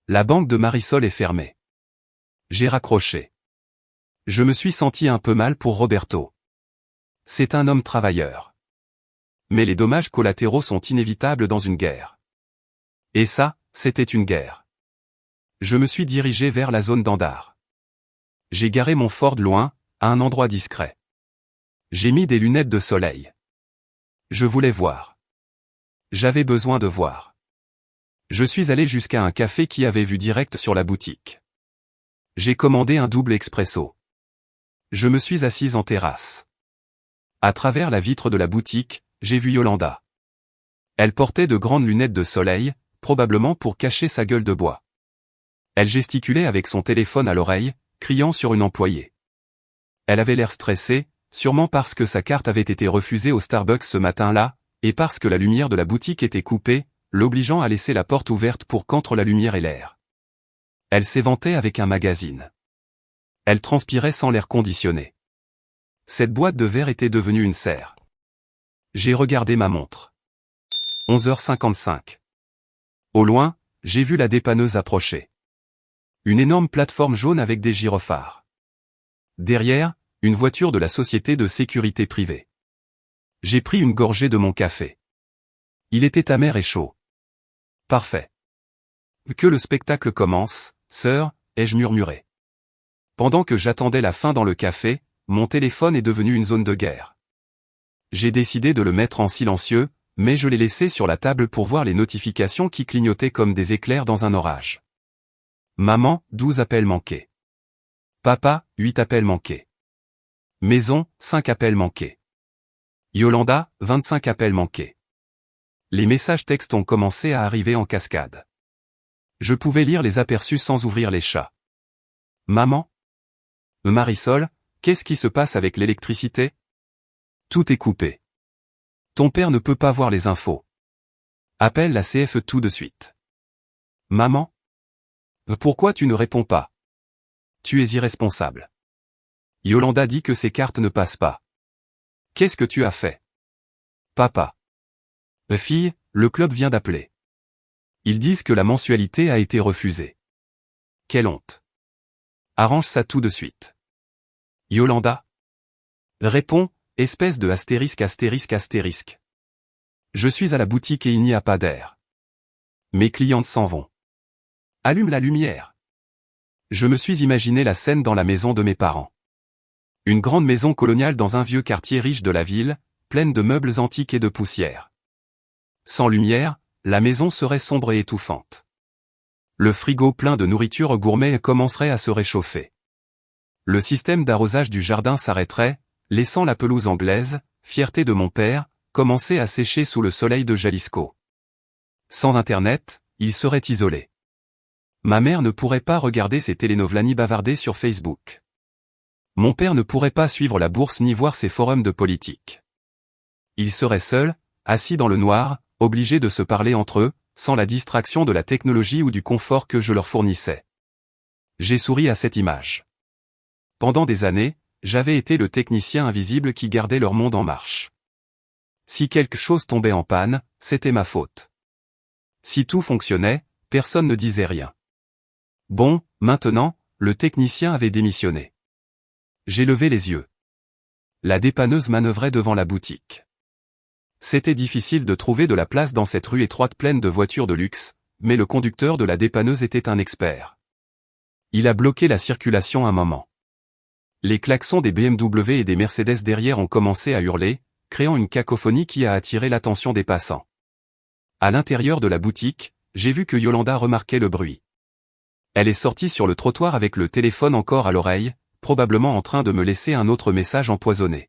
La banque de Marisol est fermée. J'ai raccroché. Je me suis senti un peu mal pour Roberto. C'est un homme travailleur. Mais les dommages collatéraux sont inévitables dans une guerre. Et ça, c'était une guerre. Je me suis dirigé vers la zone d'Andar. J'ai garé mon Ford loin, à un endroit discret. J'ai mis des lunettes de soleil. Je voulais voir. J'avais besoin de voir. Je suis allé jusqu'à un café qui avait vue directe sur la boutique. J'ai commandé un double expresso. Je me suis assise en terrasse. À travers la vitre de la boutique, j'ai vu Yolanda. Elle portait de grandes lunettes de soleil, probablement pour cacher sa gueule de bois. Elle gesticulait avec son téléphone à l'oreille, criant sur une employée. Elle avait l'air stressée, sûrement parce que sa carte avait été refusée au Starbucks ce matin-là, et parce que la lumière de la boutique était coupée, l'obligeant à laisser la porte ouverte pour qu'entre la lumière et l'air. Elle s'éventait avec un magazine. Elle transpirait sans l'air conditionné. Cette boîte de verre était devenue une serre. J'ai regardé ma montre. 11h55. Au loin, j'ai vu la dépanneuse approcher. Une énorme plateforme jaune avec des gyrophares. Derrière, une voiture de la société de sécurité privée. J'ai pris une gorgée de mon café. Il était amer et chaud. Parfait. Que le spectacle commence, sœur, ai-je murmuré. Pendant que j'attendais la fin dans le café, mon téléphone est devenu une zone de guerre. J'ai décidé de le mettre en silencieux, mais je l'ai laissé sur la table pour voir les notifications qui clignotaient comme des éclairs dans un orage. Maman, 12 appels manqués. Papa, 8 appels manqués. Maison, 5 appels manqués. Yolanda, 25 appels manqués. Les messages textes ont commencé à arriver en cascade. Je pouvais lire les aperçus sans ouvrir les chats. Maman? Marisol, qu'est-ce qui se passe avec l'électricité? Tout est coupé. Ton père ne peut pas voir les infos. Appelle la CFE tout de suite. Maman? Pourquoi tu ne réponds pas? Tu es irresponsable. Yolanda dit que ces cartes ne passent pas. Qu'est-ce que tu as fait? Papa. Fille, le club vient d'appeler. Ils disent que la mensualité a été refusée. Quelle honte. Arrange ça tout de suite. Yolanda? Réponds, espèce de astérisque astérisque astérisque. Je suis à la boutique et il n'y a pas d'air. Mes clientes s'en vont. Allume la lumière. Je me suis imaginé la scène dans la maison de mes parents. Une grande maison coloniale dans un vieux quartier riche de la ville, pleine de meubles antiques et de poussière. Sans lumière, la maison serait sombre et étouffante. Le frigo plein de nourriture gourmet commencerait à se réchauffer. Le système d'arrosage du jardin s'arrêterait, laissant la pelouse anglaise, fierté de mon père, commencer à sécher sous le soleil de Jalisco. Sans Internet, il serait isolé. Ma mère ne pourrait pas regarder ses telenovelas ni bavarder sur Facebook. Mon père ne pourrait pas suivre la bourse ni voir ses forums de politique. Ils seraient seuls, assis dans le noir, obligés de se parler entre eux, sans la distraction de la technologie ou du confort que je leur fournissais. J'ai souri à cette image. Pendant des années, j'avais été le technicien invisible qui gardait leur monde en marche. Si quelque chose tombait en panne, c'était ma faute. Si tout fonctionnait, personne ne disait rien. Bon, maintenant, le technicien avait démissionné. J'ai levé les yeux. La dépanneuse manœuvrait devant la boutique. C'était difficile de trouver de la place dans cette rue étroite pleine de voitures de luxe, mais le conducteur de la dépanneuse était un expert. Il a bloqué la circulation un moment. Les klaxons des BMW et des Mercedes derrière ont commencé à hurler, créant une cacophonie qui a attiré l'attention des passants. À l'intérieur de la boutique, j'ai vu que Yolanda remarquait le bruit. Elle est sortie sur le trottoir avec le téléphone encore à l'oreille, probablement en train de me laisser un autre message empoisonné.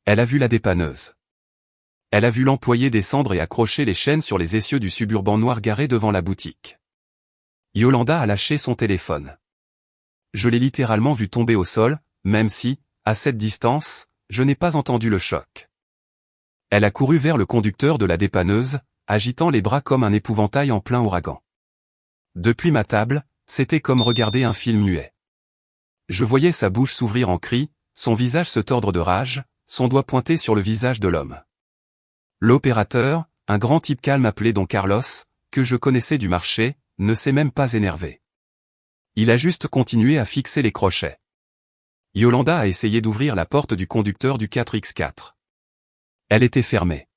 Elle a vu la dépanneuse. Elle a vu l'employé descendre et accrocher les chaînes sur les essieux du suburban noir garé devant la boutique. Yolanda a lâché son téléphone. Je l'ai littéralement vu tomber au sol, même si, à cette distance, je n'ai pas entendu le choc. Elle a couru vers le conducteur de la dépanneuse, agitant les bras comme un épouvantail en plein ouragan. Depuis ma table, c'était comme regarder un film muet. Je voyais sa bouche s'ouvrir en cris, son visage se tordre de rage, son doigt pointé sur le visage de l'homme. L'opérateur, un grand type calme appelé Don Carlos, que je connaissais du marché, ne s'est même pas énervé. Il a juste continué à fixer les crochets. Yolanda a essayé d'ouvrir la porte du conducteur du 4x4. Elle était fermée.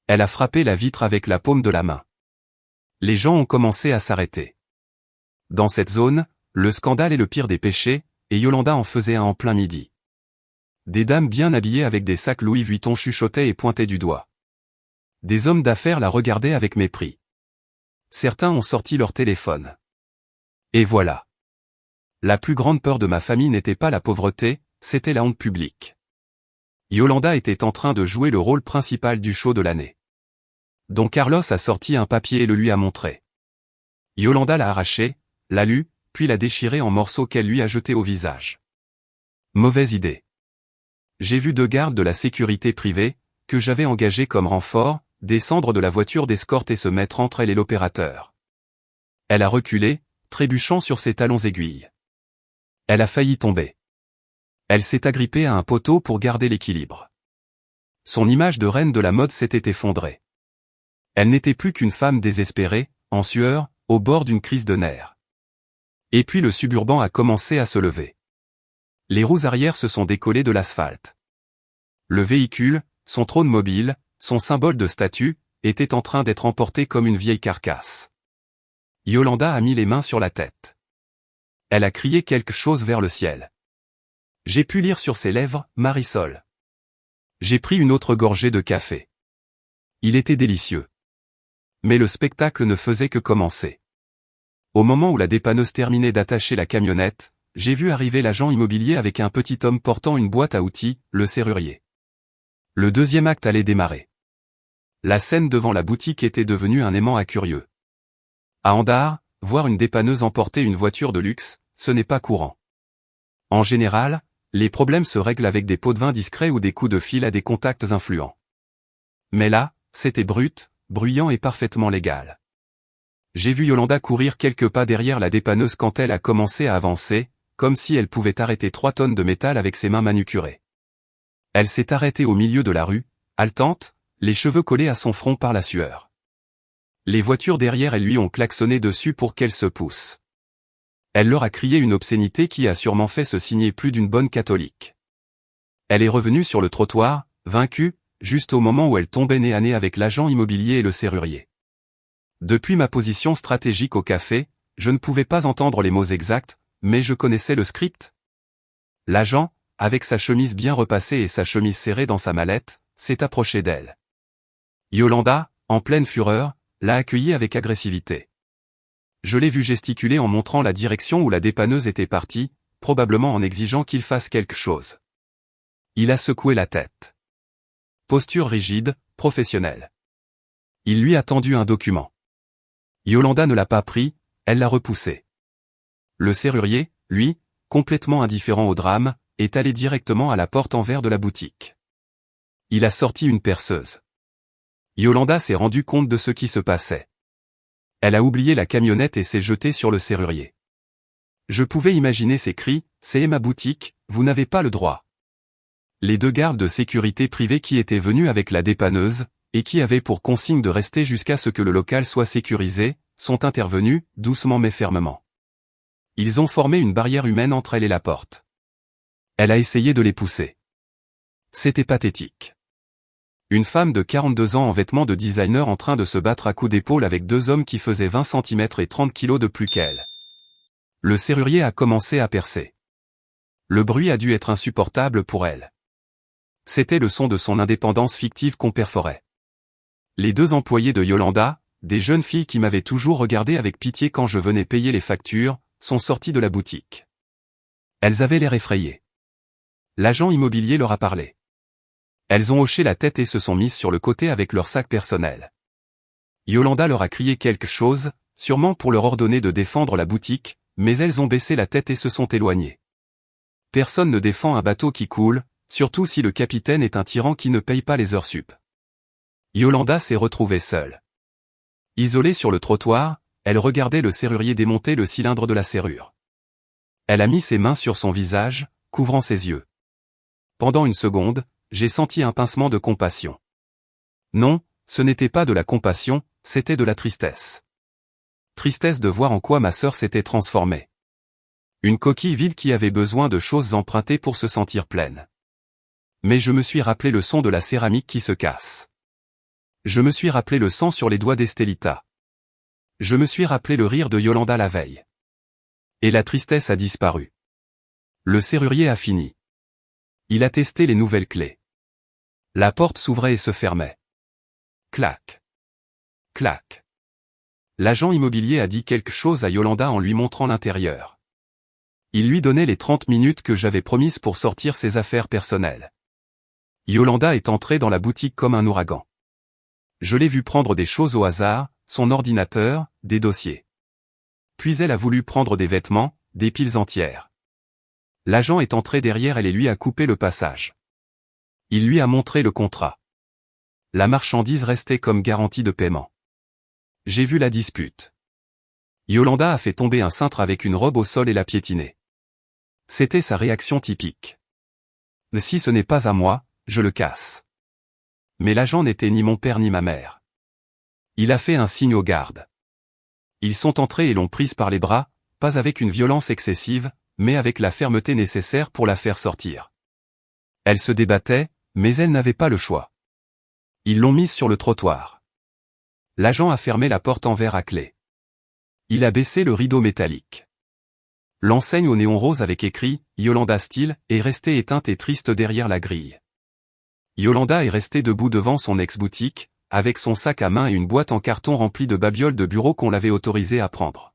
Elle a frappé la vitre avec la paume de la main. Les gens ont commencé à s'arrêter. Dans cette zone, le scandale est le pire des péchés, et Yolanda en faisait un en plein midi. Des dames bien habillées avec des sacs Louis Vuitton chuchotaient et pointaient du doigt. Des hommes d'affaires la regardaient avec mépris. Certains ont sorti leur téléphone. Et voilà. La plus grande peur de ma famille n'était pas la pauvreté, c'était la honte publique. Yolanda était en train de jouer le rôle principal du show de l'année. Don Carlos a sorti un papier et le lui a montré. Yolanda l'a arraché, l'a lu, puis l'a déchiré en morceaux qu'elle lui a jeté au visage. Mauvaise idée. J'ai vu 2 gardes de la sécurité privée, que j'avais engagés comme renfort, descendre de la voiture d'escorte et se mettre entre elle et l'opérateur. Elle a reculé, trébuchant sur ses talons aiguilles. Elle a failli tomber. Elle s'est agrippée à un poteau pour garder l'équilibre. Son image de reine de la mode s'était effondrée. Elle n'était plus qu'une femme désespérée, en sueur, au bord d'une crise de nerfs. Et puis le suburban a commencé à se lever. Les roues arrière se sont décollées de l'asphalte. Le véhicule, son trône mobile, son symbole de statut, était en train d'être emporté comme une vieille carcasse. Yolanda a mis les mains sur la tête. Elle a crié quelque chose vers le ciel. J'ai pu lire sur ses lèvres, Marisol. J'ai pris une autre gorgée de café. Il était délicieux. Mais le spectacle ne faisait que commencer. Au moment où la dépanneuse terminait d'attacher la camionnette, j'ai vu arriver l'agent immobilier avec un petit homme portant une boîte à outils, le serrurier. Le deuxième acte allait démarrer. La scène devant la boutique était devenue un aimant à curieux. À Andar, voir une dépanneuse emporter une voiture de luxe, ce n'est pas courant. En général, les problèmes se règlent avec des pots de vin discrets ou des coups de fil à des contacts influents. Mais là, c'était brut, bruyant et parfaitement légal. J'ai vu Yolanda courir quelques pas derrière la dépanneuse quand elle a commencé à avancer, comme si elle pouvait arrêter 3 tonnes de métal avec ses mains manucurées. Elle s'est arrêtée au milieu de la rue, haletante, les cheveux collés à son front par la sueur. Les voitures derrière elle lui ont klaxonné dessus pour qu'elle se pousse. Elle leur a crié une obscénité qui a sûrement fait se signer plus d'une bonne catholique. Elle est revenue sur le trottoir, vaincue, juste au moment où elle tombait nez à nez avec l'agent immobilier et le serrurier. Depuis ma position stratégique au café, je ne pouvais pas entendre les mots exacts, mais je connaissais le script. L'agent, avec sa chemise bien repassée et sa chemise serrée dans sa mallette, s'est approché d'elle. Yolanda, en pleine fureur, l'a accueillie avec agressivité. Je l'ai vu gesticuler en montrant la direction où la dépanneuse était partie, probablement en exigeant qu'il fasse quelque chose. Il a secoué la tête. Posture rigide, professionnelle. Il lui a tendu un document. Yolanda ne l'a pas pris, elle l'a repoussé. Le serrurier, lui, complètement indifférent au drame, est allé directement à la porte en verre de la boutique. Il a sorti une perceuse. Yolanda s'est rendue compte de ce qui se passait. Elle a oublié la camionnette et s'est jetée sur le serrurier. Je pouvais imaginer ses cris, « C'est ma boutique, vous n'avez pas le droit ». Les 2 gardes de sécurité privés qui étaient venus avec la dépanneuse, et qui avaient pour consigne de rester jusqu'à ce que le local soit sécurisé, sont intervenus, doucement mais fermement. Ils ont formé une barrière humaine entre elle et la porte. Elle a essayé de les pousser. C'était pathétique. Une femme de 42 ans en vêtements de designer en train de se battre à coups d'épaule avec 2 hommes qui faisaient 20 cm et 30 kg de plus qu'elle. Le serrurier a commencé à percer. Le bruit a dû être insupportable pour elle. C'était le son de son indépendance fictive qu'on perforait. Les 2 employés de Yolanda, des jeunes filles qui m'avaient toujours regardé avec pitié quand je venais payer les factures, sont sorties de la boutique. Elles avaient l'air effrayées. L'agent immobilier leur a parlé. Elles ont hoché la tête et se sont mises sur le côté avec leur sac personnel. Yolanda leur a crié quelque chose, sûrement pour leur ordonner de défendre la boutique, mais elles ont baissé la tête et se sont éloignées. Personne ne défend un bateau qui coule, surtout si le capitaine est un tyran qui ne paye pas les heures sup. Yolanda s'est retrouvée seule. Isolée sur le trottoir, elle regardait le serrurier démonter le cylindre de la serrure. Elle a mis ses mains sur son visage, couvrant ses yeux. Pendant une seconde, j'ai senti un pincement de compassion. Non, ce n'était pas de la compassion, c'était de la tristesse. Tristesse de voir en quoi ma sœur s'était transformée. Une coquille vide qui avait besoin de choses empruntées pour se sentir pleine. Mais je me suis rappelé le son de la céramique qui se casse. Je me suis rappelé le sang sur les doigts d'Estelita. Je me suis rappelé le rire de Yolanda la veille. Et la tristesse a disparu. Le serrurier a fini. Il a testé les nouvelles clés. La porte s'ouvrait et se fermait. Clac. Clac. L'agent immobilier a dit quelque chose à Yolanda en lui montrant l'intérieur. Il lui donnait les 30 minutes que j'avais promises pour sortir ses affaires personnelles. Yolanda est entrée dans la boutique comme un ouragan. Je l'ai vue prendre des choses au hasard, son ordinateur, des dossiers. Puis elle a voulu prendre des vêtements, des piles entières. L'agent est entré derrière elle et lui a coupé le passage. Il lui a montré le contrat. La marchandise restait comme garantie de paiement. J'ai vu la dispute. Yolanda a fait tomber un cintre avec une robe au sol et l'a piétiné. C'était sa réaction typique. Si ce n'est pas à moi, je le casse. Mais l'agent n'était ni mon père ni ma mère. Il a fait un signe aux gardes. Ils sont entrés et l'ont prise par les bras, pas avec une violence excessive, mais avec la fermeté nécessaire pour la faire sortir. Elle se débattait, mais elle n'avait pas le choix. Ils l'ont mise sur le trottoir. L'agent a fermé la porte en verre à clé. Il a baissé le rideau métallique. L'enseigne au néon rose avec écrit « Yolanda Style » est restée éteinte et triste derrière la grille. Yolanda est restée debout devant son ex-boutique, avec son sac à main et une boîte en carton remplie de babioles de bureau qu'on l'avait autorisée à prendre.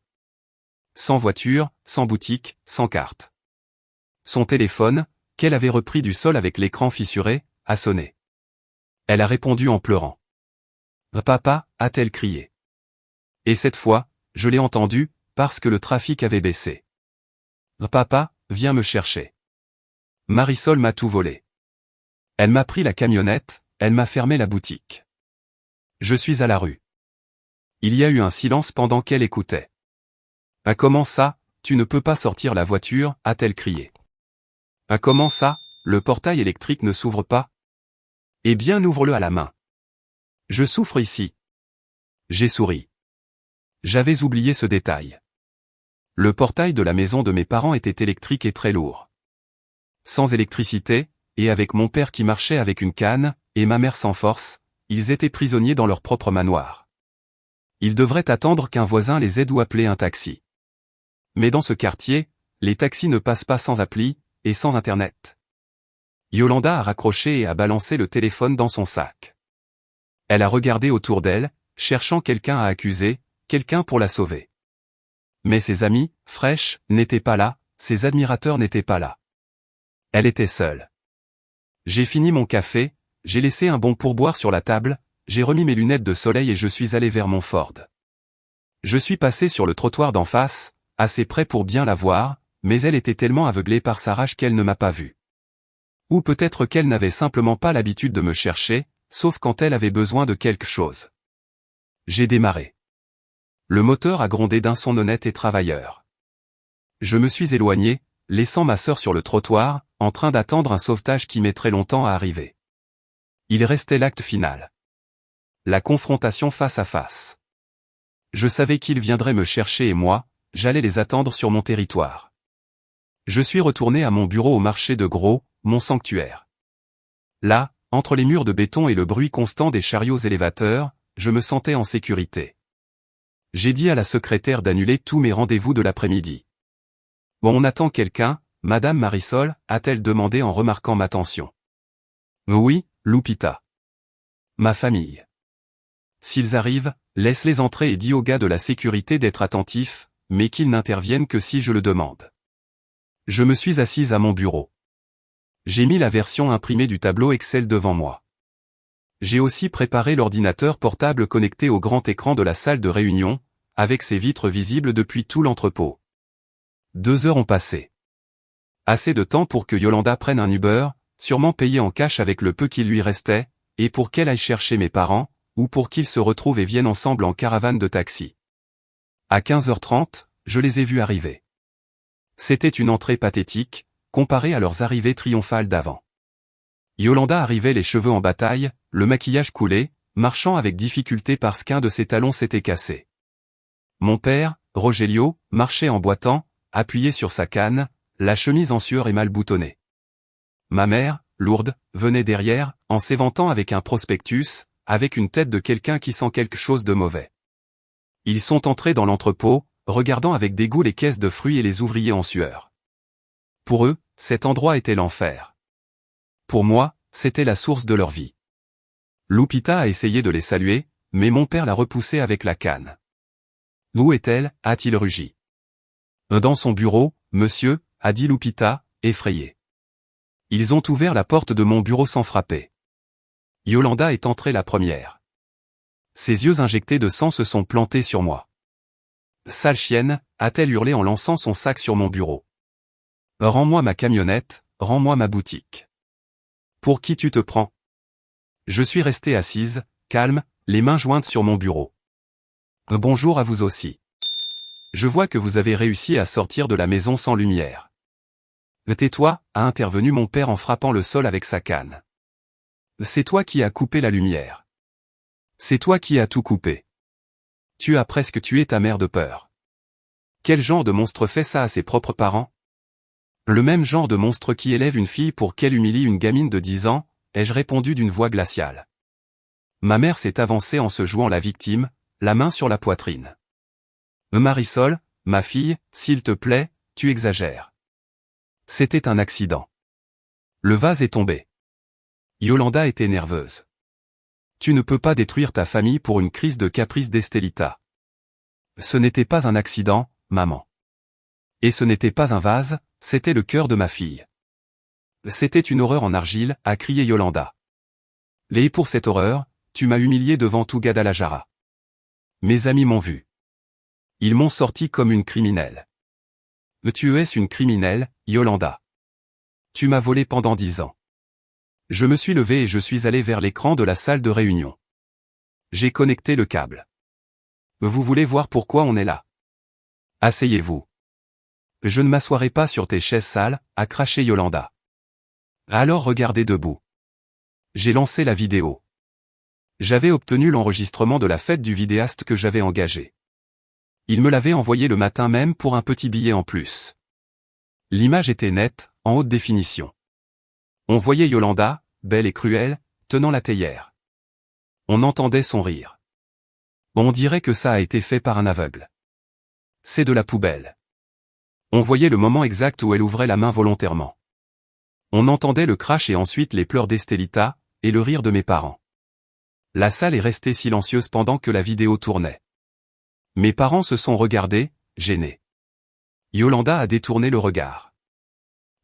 Sans voiture, sans boutique, sans carte. Son téléphone, qu'elle avait repris du sol avec l'écran fissuré, a sonné. Elle a répondu en pleurant. « Papa » a-t-elle crié. Et cette fois, je l'ai entendu, parce que le trafic avait baissé. « Papa, viens me chercher. » Marisol m'a tout volé. Elle m'a pris la camionnette, elle m'a fermé la boutique. Je suis à la rue. Il y a eu un silence pendant qu'elle écoutait. « Ah comment ça, tu ne peux pas sortir la voiture » a-t-elle crié. « Ah comment ça, le portail électrique ne s'ouvre pas ?» Eh bien ouvre-le à la main. Je souffre ici. J'ai souri. J'avais oublié ce détail. Le portail de la maison de mes parents était électrique et très lourd. Sans électricité, et avec mon père qui marchait avec une canne, et ma mère sans force, ils étaient prisonniers dans leur propre manoir. Ils devraient attendre qu'un voisin les aide ou appeler un taxi. Mais dans ce quartier, les taxis ne passent pas sans appli, et sans internet. Yolanda a raccroché et a balancé le téléphone dans son sac. Elle a regardé autour d'elle, cherchant quelqu'un à accuser, quelqu'un pour la sauver. Mais ses amis, fraîches, n'étaient pas là, ses admirateurs n'étaient pas là. Elle était seule. J'ai fini mon café, j'ai laissé un bon pourboire sur la table, j'ai remis mes lunettes de soleil et je suis allé vers mon Ford. Je suis passé sur le trottoir d'en face, assez près pour bien la voir, mais elle était tellement aveuglée par sa rage qu'elle ne m'a pas vu. Ou peut-être qu'elle n'avait simplement pas l'habitude de me chercher, sauf quand elle avait besoin de quelque chose. J'ai démarré. Le moteur a grondé d'un son honnête et travailleur. Je me suis éloigné, laissant ma sœur sur le trottoir, en train d'attendre un sauvetage qui mettrait longtemps à arriver. Il restait l'acte final. La confrontation face à face. Je savais qu'ils viendraient me chercher et moi, j'allais les attendre sur mon territoire. Je suis retourné à mon bureau au marché de Gros, mon sanctuaire. Là, entre les murs de béton et le bruit constant des chariots élévateurs, je me sentais en sécurité. J'ai dit à la secrétaire d'annuler tous mes rendez-vous de l'après-midi. « Bon, on attend quelqu'un, Madame Marisol » a-t-elle demandé en remarquant ma tension. « Oui, Lupita. Ma famille. » « S'ils arrivent, laisse-les entrer et dis aux gars de la sécurité d'être attentifs, mais qu'ils n'interviennent que si je le demande. » Je me suis assise à mon bureau. J'ai mis la version imprimée du tableau Excel devant moi. J'ai aussi préparé l'ordinateur portable connecté au grand écran de la salle de réunion, avec ses vitres visibles depuis tout l'entrepôt. 2 heures ont passé. Assez de temps pour que Yolanda prenne un Uber, sûrement payé en cash avec le peu qui lui restait, et pour qu'elle aille chercher mes parents, ou pour qu'ils se retrouvent et viennent ensemble en caravane de taxi. À 15h30, je les ai vus arriver. C'était une entrée pathétique, comparée à leurs arrivées triomphales d'avant. Yolanda arrivait les cheveux en bataille, le maquillage coulé, marchant avec difficulté parce qu'un de ses talons s'était cassé. Mon père, Rogelio, marchait en boitant, appuyé sur sa canne, la chemise en sueur et mal boutonnée. Ma mère, lourde, venait derrière, en s'éventant avec un prospectus, avec une tête de quelqu'un qui sent quelque chose de mauvais. Ils sont entrés dans l'entrepôt, regardant avec dégoût les caisses de fruits et les ouvriers en sueur. Pour eux, cet endroit était l'enfer. Pour moi, c'était la source de leur vie. Lupita a essayé de les saluer, mais mon père l'a repoussée avec la canne. « Où est-elle » a-t-il rugi. « Dans son bureau, monsieur » a dit Lupita, effrayée. Ils ont ouvert la porte de mon bureau sans frapper. Yolanda est entrée la première. Ses yeux injectés de sang se sont plantés sur moi. Sale chienne, a-t-elle hurlé en lançant son sac sur mon bureau. Rends-moi ma camionnette, rends-moi ma boutique. Pour qui tu te prends? Je suis restée assise, calme, les mains jointes sur mon bureau. Bonjour à vous aussi. Je vois que vous avez réussi à sortir de la maison sans lumière. Tais-toi, a intervenu mon père en frappant le sol avec sa canne. C'est toi qui as coupé la lumière. C'est toi qui as tout coupé. Tu as presque tué ta mère de peur. Quel genre de monstre fait ça à ses propres parents? Le même genre de monstre qui élève une fille pour qu'elle humilie une gamine de 10 ans, ai-je répondu d'une voix glaciale. Ma mère s'est avancée en se jouant la victime, la main sur la poitrine. Marisol, ma fille, s'il te plaît, tu exagères. C'était un accident. Le vase est tombé. Yolanda était nerveuse. Tu ne peux pas détruire ta famille pour une crise de caprice d'Estelita. Ce n'était pas un accident, maman. Et ce n'était pas un vase, c'était le cœur de ma fille. C'était une horreur en argile, a crié Yolanda. Et pour cette horreur, tu m'as humilié devant tout Guadalajara. Mes amis m'ont vu. Ils m'ont sorti comme une criminelle. Tu es une criminelle, Yolanda. Tu m'as volé pendant 10 ans. Je me suis levé et je suis allé vers l'écran de la salle de réunion. J'ai connecté le câble. Vous voulez voir pourquoi on est là? Asseyez-vous. Je ne m'assoirai pas sur tes chaises sales, a craché Yolanda. Alors regardez debout. J'ai lancé la vidéo. J'avais obtenu l'enregistrement de la fête du vidéaste que j'avais engagé. Il me l'avait envoyé le matin même pour un petit billet en plus. L'image était nette, en haute définition. On voyait Yolanda, belle et cruelle, tenant la théière. On entendait son rire. On dirait que ça a été fait par un aveugle. C'est de la poubelle. On voyait le moment exact où elle ouvrait la main volontairement. On entendait le crash et ensuite les pleurs d'Estelita, et le rire de mes parents. La salle est restée silencieuse pendant que la vidéo tournait. Mes parents se sont regardés, gênés. Yolanda a détourné le regard.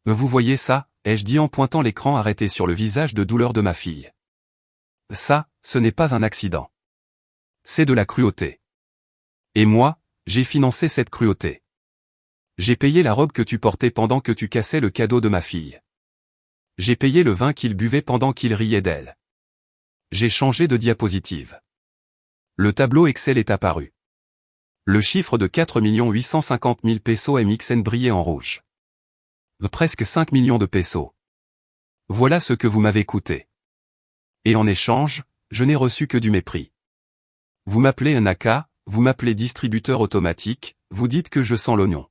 Vous voyez ça, ai-je dit en pointant l'écran arrêté sur le visage de douleur de ma fille. Ça, ce n'est pas un accident. C'est de la cruauté. Et moi, j'ai financé cette cruauté. J'ai payé la robe que tu portais pendant que tu cassais le cadeau de ma fille. J'ai payé le vin qu'il buvait pendant qu'il riait d'elle. J'ai changé de diapositive. Le tableau Excel est apparu. Le chiffre de 4 850 000 pesos MXN brillait en rouge. Presque 5 millions de pesos. Voilà ce que vous m'avez coûté. Et en échange, je n'ai reçu que du mépris. Vous m'appelez un AK, vous m'appelez distributeur automatique, vous dites que je sens l'oignon.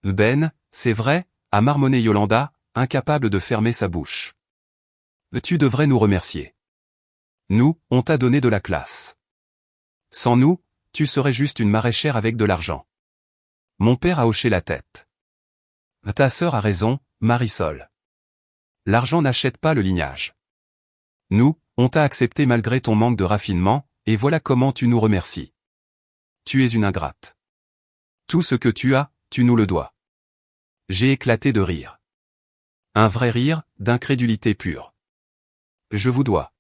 Ben, c'est vrai, a marmonné Yolanda, incapable de fermer sa bouche. Tu devrais nous remercier. Nous, on t'a donné de la classe. Sans nous, tu serais juste une maraîchère avec de l'argent. Mon père a hoché la tête. Ta sœur a raison, Marisol. L'argent n'achète pas le lignage. Nous, on t'a accepté malgré ton manque de raffinement, et voilà comment tu nous remercies. Tu es une ingrate. Tout ce que tu as, tu nous le dois. J'ai éclaté de rire. Un vrai rire, d'incrédulité pure. Je vous dois.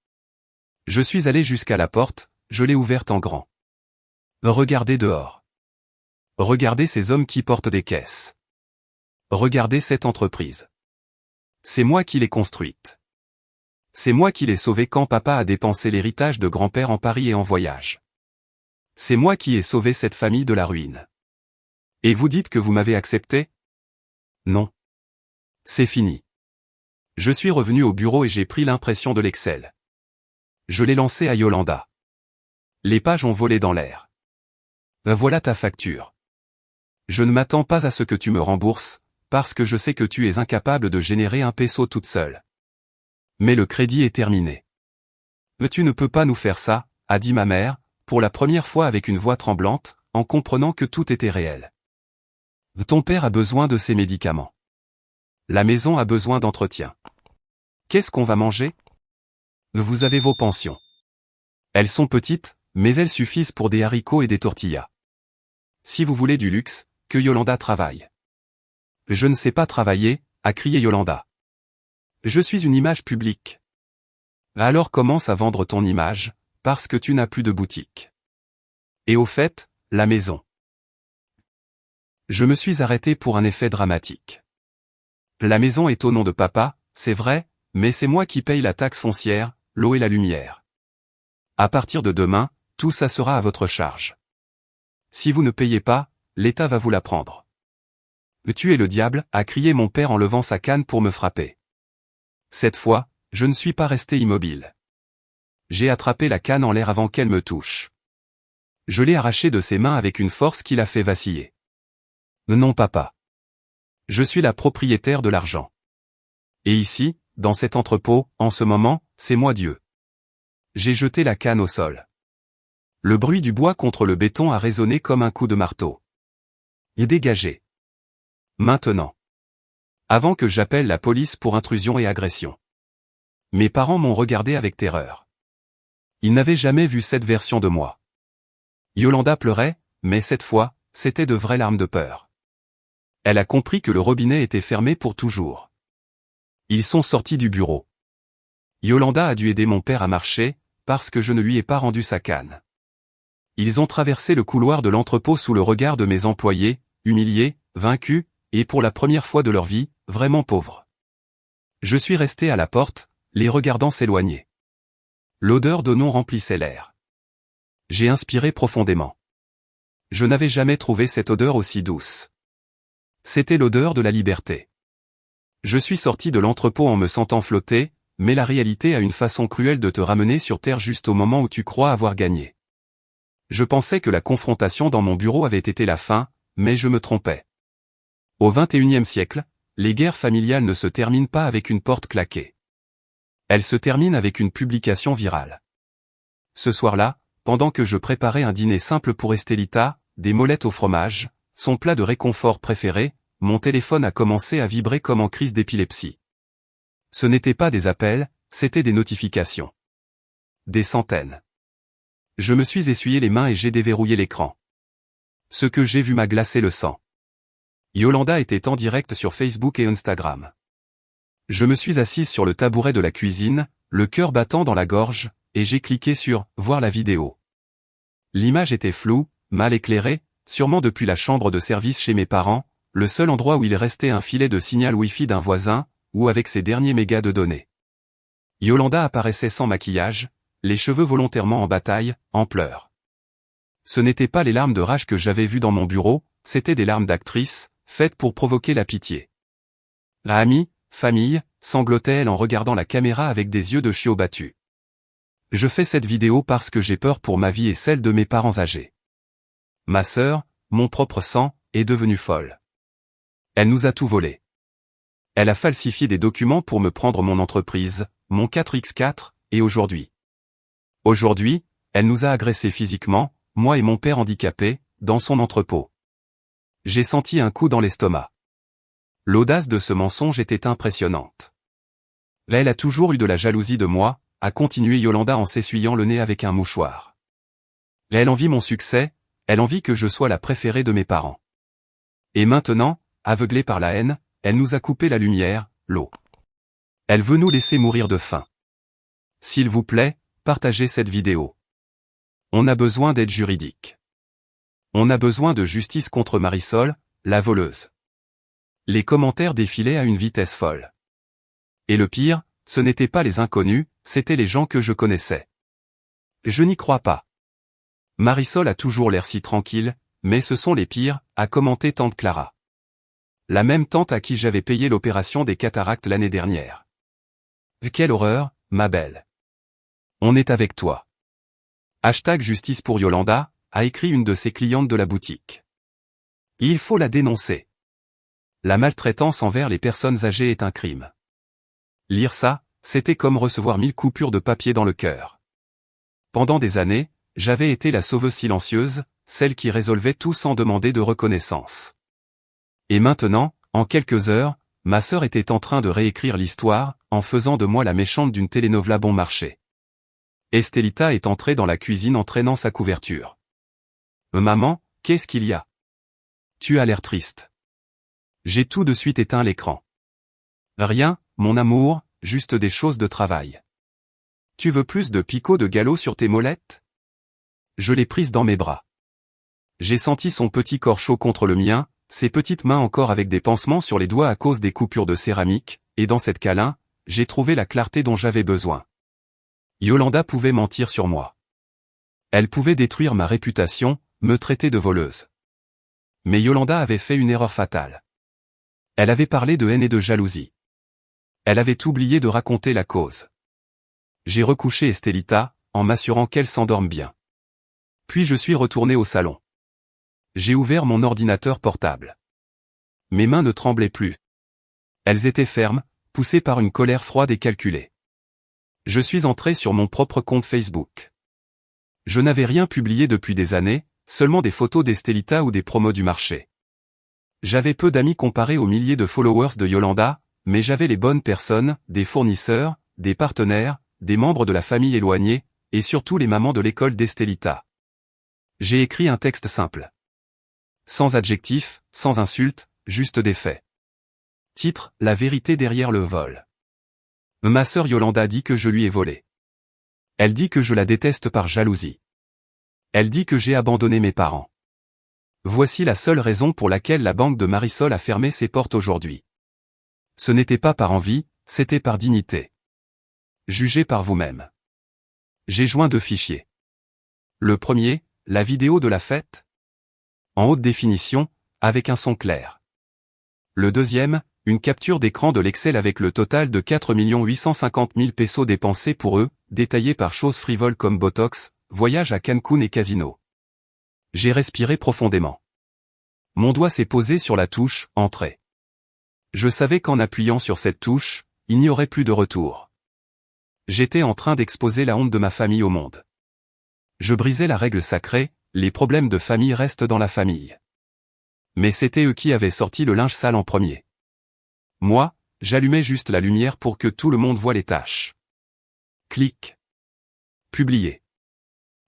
Je suis allé jusqu'à la porte, je l'ai ouverte en grand. Regardez dehors. Regardez ces hommes qui portent des caisses. Regardez cette entreprise. C'est moi qui l'ai construite. C'est moi qui l'ai sauvée quand papa a dépensé l'héritage de grand-père en Paris et en voyage. C'est moi qui ai sauvé cette famille de la ruine. Et vous dites que vous m'avez accepté? Non. C'est fini. Je suis revenu au bureau et j'ai pris l'impression de l'Excel. Je l'ai lancé à Yolanda. Les pages ont volé dans l'air. Voilà ta facture. Je ne m'attends pas à ce que tu me rembourses, parce que je sais que tu es incapable de générer un peso toute seule. Mais le crédit est terminé. Tu ne peux pas nous faire ça, a dit ma mère, pour la première fois avec une voix tremblante, en comprenant que tout était réel. Ton père a besoin de ses médicaments. La maison a besoin d'entretien. Qu'est-ce qu'on va manger? Vous avez vos pensions. Elles sont petites, mais elles suffisent pour des haricots et des tortillas. Si vous voulez du luxe, que Yolanda travaille. Je ne sais pas travailler, a crié Yolanda. Je suis une image publique. Alors commence à vendre ton image, parce que tu n'as plus de boutique. Et au fait, la maison. Je me suis arrêté pour un effet dramatique. La maison est au nom de papa, c'est vrai, mais c'est moi qui paye la taxe foncière, l'eau et la lumière. À partir de demain, tout ça sera à votre charge. Si vous ne payez pas, l'État va vous la prendre. Tu es le diable, a crié mon père en levant sa canne pour me frapper. Cette fois, je ne suis pas resté immobile. J'ai attrapé la canne en l'air avant qu'elle me touche. Je l'ai arrachée de ses mains avec une force qui l'a fait vaciller. Non papa. Je suis la propriétaire de l'argent. Et ici, dans cet entrepôt, en ce moment, c'est moi Dieu. J'ai jeté la canne au sol. Le bruit du bois contre le béton a résonné comme un coup de marteau. Et dégagé. Maintenant. Avant que j'appelle la police pour intrusion et agression. Mes parents m'ont regardé avec terreur. Ils n'avaient jamais vu cette version de moi. Yolanda pleurait, mais cette fois, c'était de vraies larmes de peur. Elle a compris que le robinet était fermé pour toujours. Ils sont sortis du bureau. Yolanda a dû aider mon père à marcher, parce que je ne lui ai pas rendu sa canne. Ils ont traversé le couloir de l'entrepôt sous le regard de mes employés, humiliés, vaincus, et pour la première fois de leur vie, vraiment pauvres. Je suis resté à la porte, les regardant s'éloigner. L'odeur d'oignon remplissait l'air. J'ai inspiré profondément. Je n'avais jamais trouvé cette odeur aussi douce. C'était l'odeur de la liberté. Je suis sorti de l'entrepôt en me sentant flotter, mais la réalité a une façon cruelle de te ramener sur terre juste au moment où tu crois avoir gagné. Je pensais que la confrontation dans mon bureau avait été la fin, mais je me trompais. Au XXIe siècle, les guerres familiales ne se terminent pas avec une porte claquée. Elles se terminent avec une publication virale. Ce soir-là, pendant que je préparais un dîner simple pour Estelita, des molettes au fromage, son plat de réconfort préféré, mon téléphone a commencé à vibrer comme en crise d'épilepsie. Ce n'étaient pas des appels, c'étaient des notifications. Des centaines. Je me suis essuyé les mains et j'ai déverrouillé l'écran. Ce que j'ai vu m'a glacé le sang. Yolanda était en direct sur Facebook et Instagram. Je me suis assise sur le tabouret de la cuisine, le cœur battant dans la gorge, et j'ai cliqué sur « Voir la vidéo ». L'image était floue, mal éclairée, sûrement depuis la chambre de service chez mes parents, le seul endroit où il restait un filet de signal Wi-Fi d'un voisin, ou avec ses derniers mégas de données. Yolanda apparaissait sans maquillage, les cheveux volontairement en bataille, en pleurs. Ce n'étaient pas les larmes de rage que j'avais vues dans mon bureau, c'étaient des larmes d'actrice, faites pour provoquer la pitié. La amie, famille, sanglotait-elle en regardant la caméra avec des yeux de chiot battu. Je fais cette vidéo parce que j'ai peur pour ma vie et celle de mes parents âgés. Ma sœur, mon propre sang, est devenue folle. Elle nous a tout volé. Elle a falsifié des documents pour me prendre mon entreprise, mon 4x4, et aujourd'hui. Aujourd'hui, elle nous a agressés physiquement, moi et mon père handicapé, dans son entrepôt. J'ai senti un coup dans l'estomac. L'audace de ce mensonge était impressionnante. Elle a toujours eu de la jalousie de moi, a continué Yolanda en s'essuyant le nez avec un mouchoir. Elle envie mon succès, elle envie que je sois la préférée de mes parents. Et maintenant, aveuglée par la haine, elle nous a coupé la lumière, l'eau. Elle veut nous laisser mourir de faim. S'il vous plaît, partagez cette vidéo. On a besoin d'aide juridique. On a besoin de justice contre Marisol, la voleuse. Les commentaires défilaient à une vitesse folle. Et le pire, ce n'étaient pas les inconnus, c'étaient les gens que je connaissais. Je n'y crois pas. Marisol a toujours l'air si tranquille, mais ce sont les pires, a commenté tante Clara. La même tante à qui j'avais payé l'opération des cataractes l'année dernière. Quelle horreur, ma belle. On est avec toi. #justice pour Yolanda, a écrit une de ses clientes de la boutique. Il faut la dénoncer. La maltraitance envers les personnes âgées est un crime. Lire ça, c'était comme recevoir 1000 coupures de papier dans le cœur. Pendant des années, j'avais été la sauveuse silencieuse, celle qui résolvait tout sans demander de reconnaissance. Et maintenant, en quelques heures, ma sœur était en train de réécrire l'histoire, en faisant de moi la méchante d'une telenovela bon marché. Estelita est entrée dans la cuisine en traînant sa couverture. Maman, qu'est-ce qu'il y a? Tu as l'air triste. J'ai tout de suite éteint l'écran. Rien, mon amour, juste des choses de travail. Tu veux plus de picots de galop sur tes molettes? Je l'ai prise dans mes bras. J'ai senti son petit corps chaud contre le mien, ses petites mains encore avec des pansements sur les doigts à cause des coupures de céramique, et dans cette câlin, j'ai trouvé la clarté dont j'avais besoin. Yolanda pouvait mentir sur moi. Elle pouvait détruire ma réputation, me traiter de voleuse. Mais Yolanda avait fait une erreur fatale. Elle avait parlé de haine et de jalousie. Elle avait oublié de raconter la cause. J'ai recouché Estelita, en m'assurant qu'elle s'endorme bien. Puis je suis retourné au salon. J'ai ouvert mon ordinateur portable. Mes mains ne tremblaient plus. Elles étaient fermes, poussées par une colère froide et calculée. Je suis entré sur mon propre compte Facebook. Je n'avais rien publié depuis des années, seulement des photos d'Estelita ou des promos du marché. J'avais peu d'amis comparés aux milliers de followers de Yolanda, mais j'avais les bonnes personnes, des fournisseurs, des partenaires, des membres de la famille éloignée, et surtout les mamans de l'école d'Estelita. J'ai écrit un texte simple. Sans adjectifs, sans insultes, juste des faits. Titre, La vérité derrière le vol. Ma sœur Yolanda dit que je lui ai volé. Elle dit que je la déteste par jalousie. Elle dit que j'ai abandonné mes parents. Voici la seule raison pour laquelle la banque de Marisol a fermé ses portes aujourd'hui. Ce n'était pas par envie, c'était par dignité. Jugez par vous-même. J'ai joint 2 fichiers. Le premier, la vidéo de la fête. En haute définition, avec un son clair. Le deuxième, une capture d'écran de l'Excel avec le total de 4 850 000 pesos dépensés pour eux, détaillé par choses frivoles comme Botox, voyage à Cancun et casino. J'ai respiré profondément. Mon doigt s'est posé sur la touche « Entrée ». Je savais qu'en appuyant sur cette touche, il n'y aurait plus de retour. J'étais en train d'exposer la honte de ma famille au monde. Je brisais la règle sacrée, les problèmes de famille restent dans la famille. Mais c'était eux qui avaient sorti le linge sale en premier. Moi, j'allumais juste la lumière pour que tout le monde voie les tâches. Clic. Publier.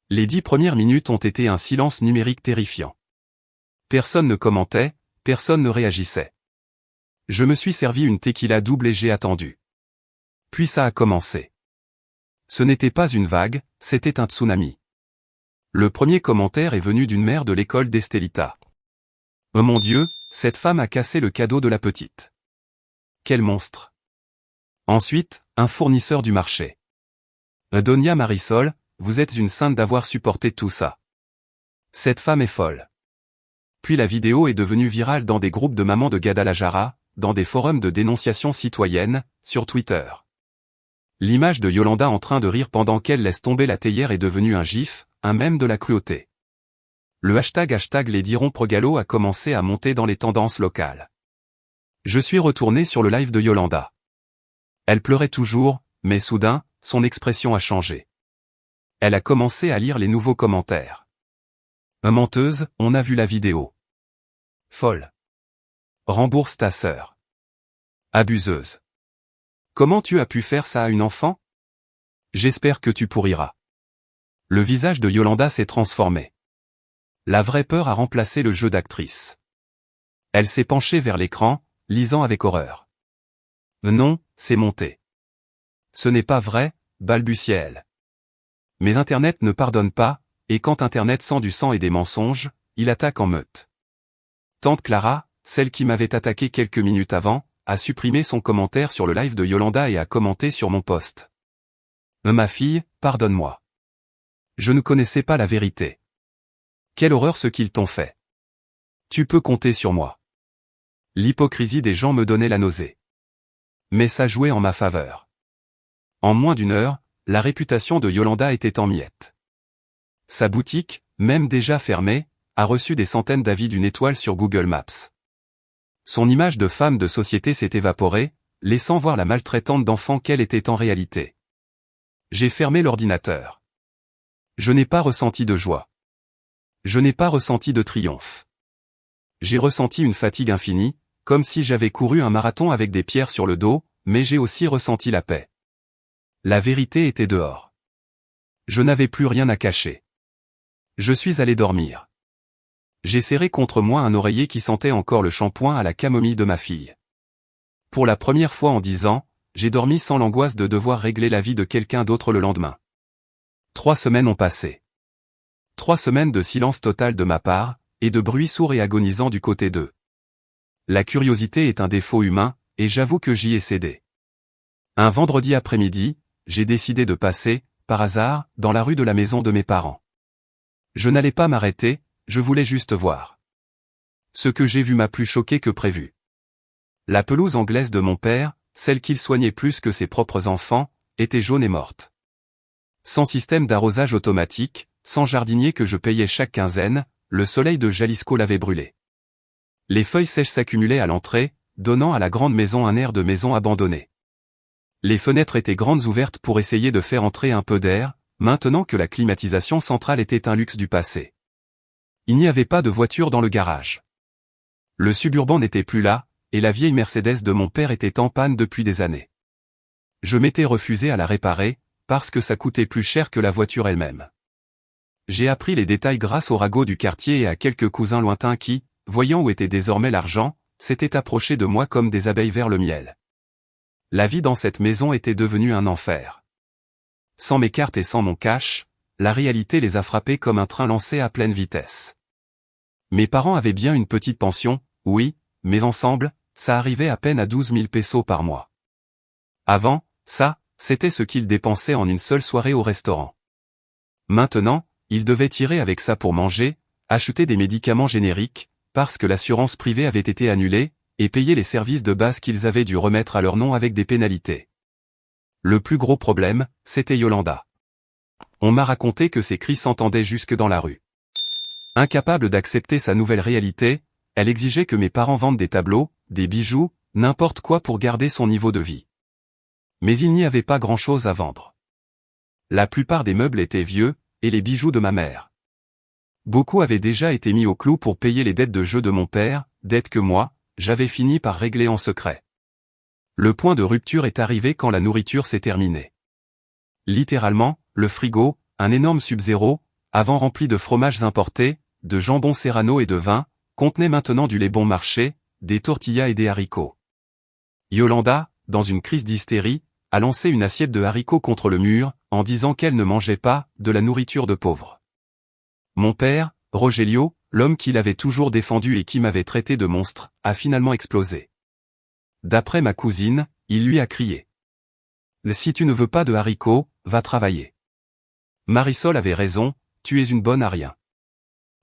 Les 10 premières minutes ont été un silence numérique terrifiant. Personne ne commentait, personne ne réagissait. Je me suis servi une tequila double et j'ai attendu. Puis ça a commencé. Ce n'était pas une vague, c'était un tsunami. Le premier commentaire est venu d'une mère de l'école d'Estelita. Oh mon Dieu, cette femme a cassé le cadeau de la petite. Quel monstre. Ensuite, un fournisseur du marché. Doña Marisol, vous êtes une sainte d'avoir supporté tout ça. Cette femme est folle. Puis la vidéo est devenue virale dans des groupes de mamans de Guadalajara, dans des forums de dénonciation citoyenne, sur Twitter. L'image de Yolanda en train de rire pendant qu'elle laisse tomber la théière est devenue un gif, un mème de la cruauté. Le hashtag les dirons progalo a commencé à monter dans les tendances locales. Je suis retourné sur le live de Yolanda. Elle pleurait toujours, mais soudain, son expression a changé. Elle a commencé à lire les nouveaux commentaires. Menteuse, on a vu la vidéo. Folle. Rembourse ta sœur. Abuseuse. Comment tu as pu faire ça à une enfant? J'espère que tu pourriras. Le visage de Yolanda s'est transformé. La vraie peur a remplacé le jeu d'actrice. Elle s'est penchée vers l'écran, lisant avec horreur. Non, c'est monté. Ce n'est pas vrai, balbutiait-elle. Mais Internet ne pardonne pas, et quand Internet sent du sang et des mensonges, il attaque en meute. Tante Clara, celle qui m'avait attaqué quelques minutes avant, a supprimé son commentaire sur le live de Yolanda et a commenté sur mon post. Ma fille, pardonne-moi. Je ne connaissais pas la vérité. Quelle horreur ce qu'ils t'ont fait. Tu peux compter sur moi. L'hypocrisie des gens me donnait la nausée. Mais ça jouait en ma faveur. En moins d'1 heure, la réputation de Yolanda était en miettes. Sa boutique, même déjà fermée, a reçu des centaines d'avis d'1 étoile sur Google Maps. Son image de femme de société s'est évaporée, laissant voir la maltraitante d'enfant qu'elle était en réalité. J'ai fermé l'ordinateur. Je n'ai pas ressenti de joie. Je n'ai pas ressenti de triomphe. J'ai ressenti une fatigue infinie, comme si j'avais couru un marathon avec des pierres sur le dos, mais j'ai aussi ressenti la paix. La vérité était dehors. Je n'avais plus rien à cacher. Je suis allé dormir. J'ai serré contre moi un oreiller qui sentait encore le shampoing à la camomille de ma fille. Pour la première fois en 10 ans, j'ai dormi sans l'angoisse de devoir régler la vie de quelqu'un d'autre le lendemain. 3 semaines ont passé. 3 semaines de silence total de ma part, et de bruit sourd et agonisant du côté d'eux. La curiosité est un défaut humain, et j'avoue que j'y ai cédé. Un vendredi après-midi, j'ai décidé de passer, par hasard, dans la rue de la maison de mes parents. Je n'allais pas m'arrêter, je voulais juste voir. Ce que j'ai vu m'a plus choqué que prévu. La pelouse anglaise de mon père, celle qu'il soignait plus que ses propres enfants, était jaune et morte. Sans système d'arrosage automatique, sans jardinier que je payais chaque quinzaine, le soleil de Jalisco l'avait brûlé. Les feuilles sèches s'accumulaient à l'entrée, donnant à la grande maison un air de maison abandonnée. Les fenêtres étaient grandes ouvertes pour essayer de faire entrer un peu d'air, maintenant que la climatisation centrale était un luxe du passé. Il n'y avait pas de voiture dans le garage. Le suburban n'était plus là, et la vieille Mercedes de mon père était en panne depuis des années. Je m'étais refusé à la réparer, parce que ça coûtait plus cher que la voiture elle-même. J'ai appris les détails grâce aux ragots du quartier et à quelques cousins lointains qui, voyant où était désormais l'argent, s'étaient approchés de moi comme des abeilles vers le miel. La vie dans cette maison était devenue un enfer. Sans mes cartes et sans mon cash, la réalité les a frappés comme un train lancé à pleine vitesse. Mes parents avaient bien une petite pension, oui, mais ensemble, ça arrivait à peine à 12 000 pesos par mois. Avant, ça, c'était ce qu'ils dépensaient en une seule soirée au restaurant. Maintenant, ils devaient tirer avec ça pour manger, acheter des médicaments génériques, parce que l'assurance privée avait été annulée, et payer les services de base qu'ils avaient dû remettre à leur nom avec des pénalités. Le plus gros problème, c'était Yolanda. On m'a raconté que ses cris s'entendaient jusque dans la rue. Incapable d'accepter sa nouvelle réalité, elle exigeait que mes parents vendent des tableaux, des bijoux, n'importe quoi pour garder son niveau de vie. Mais il n'y avait pas grand-chose à vendre. La plupart des meubles étaient vieux, et les bijoux de ma mère. Beaucoup avaient déjà été mis au clou pour payer les dettes de jeu de mon père, dettes que moi, j'avais fini par régler en secret. Le point de rupture est arrivé quand la nourriture s'est terminée. Littéralement, le frigo, un énorme Sub-Zero, avant rempli de fromages importés, de jambon serrano et de vin, contenait maintenant du lait bon marché, des tortillas et des haricots. Yolanda, dans une crise d'hystérie, a lancé une assiette de haricots contre le mur, en disant qu'elle ne mangeait pas de la nourriture de pauvre. Mon père, Rogelio, l'homme qui l'avait toujours défendu et qui m'avait traité de monstre, a finalement explosé. D'après ma cousine, il lui a crié. « Si tu ne veux pas de haricots, va travailler. » Marisol avait raison, tu es une bonne à rien.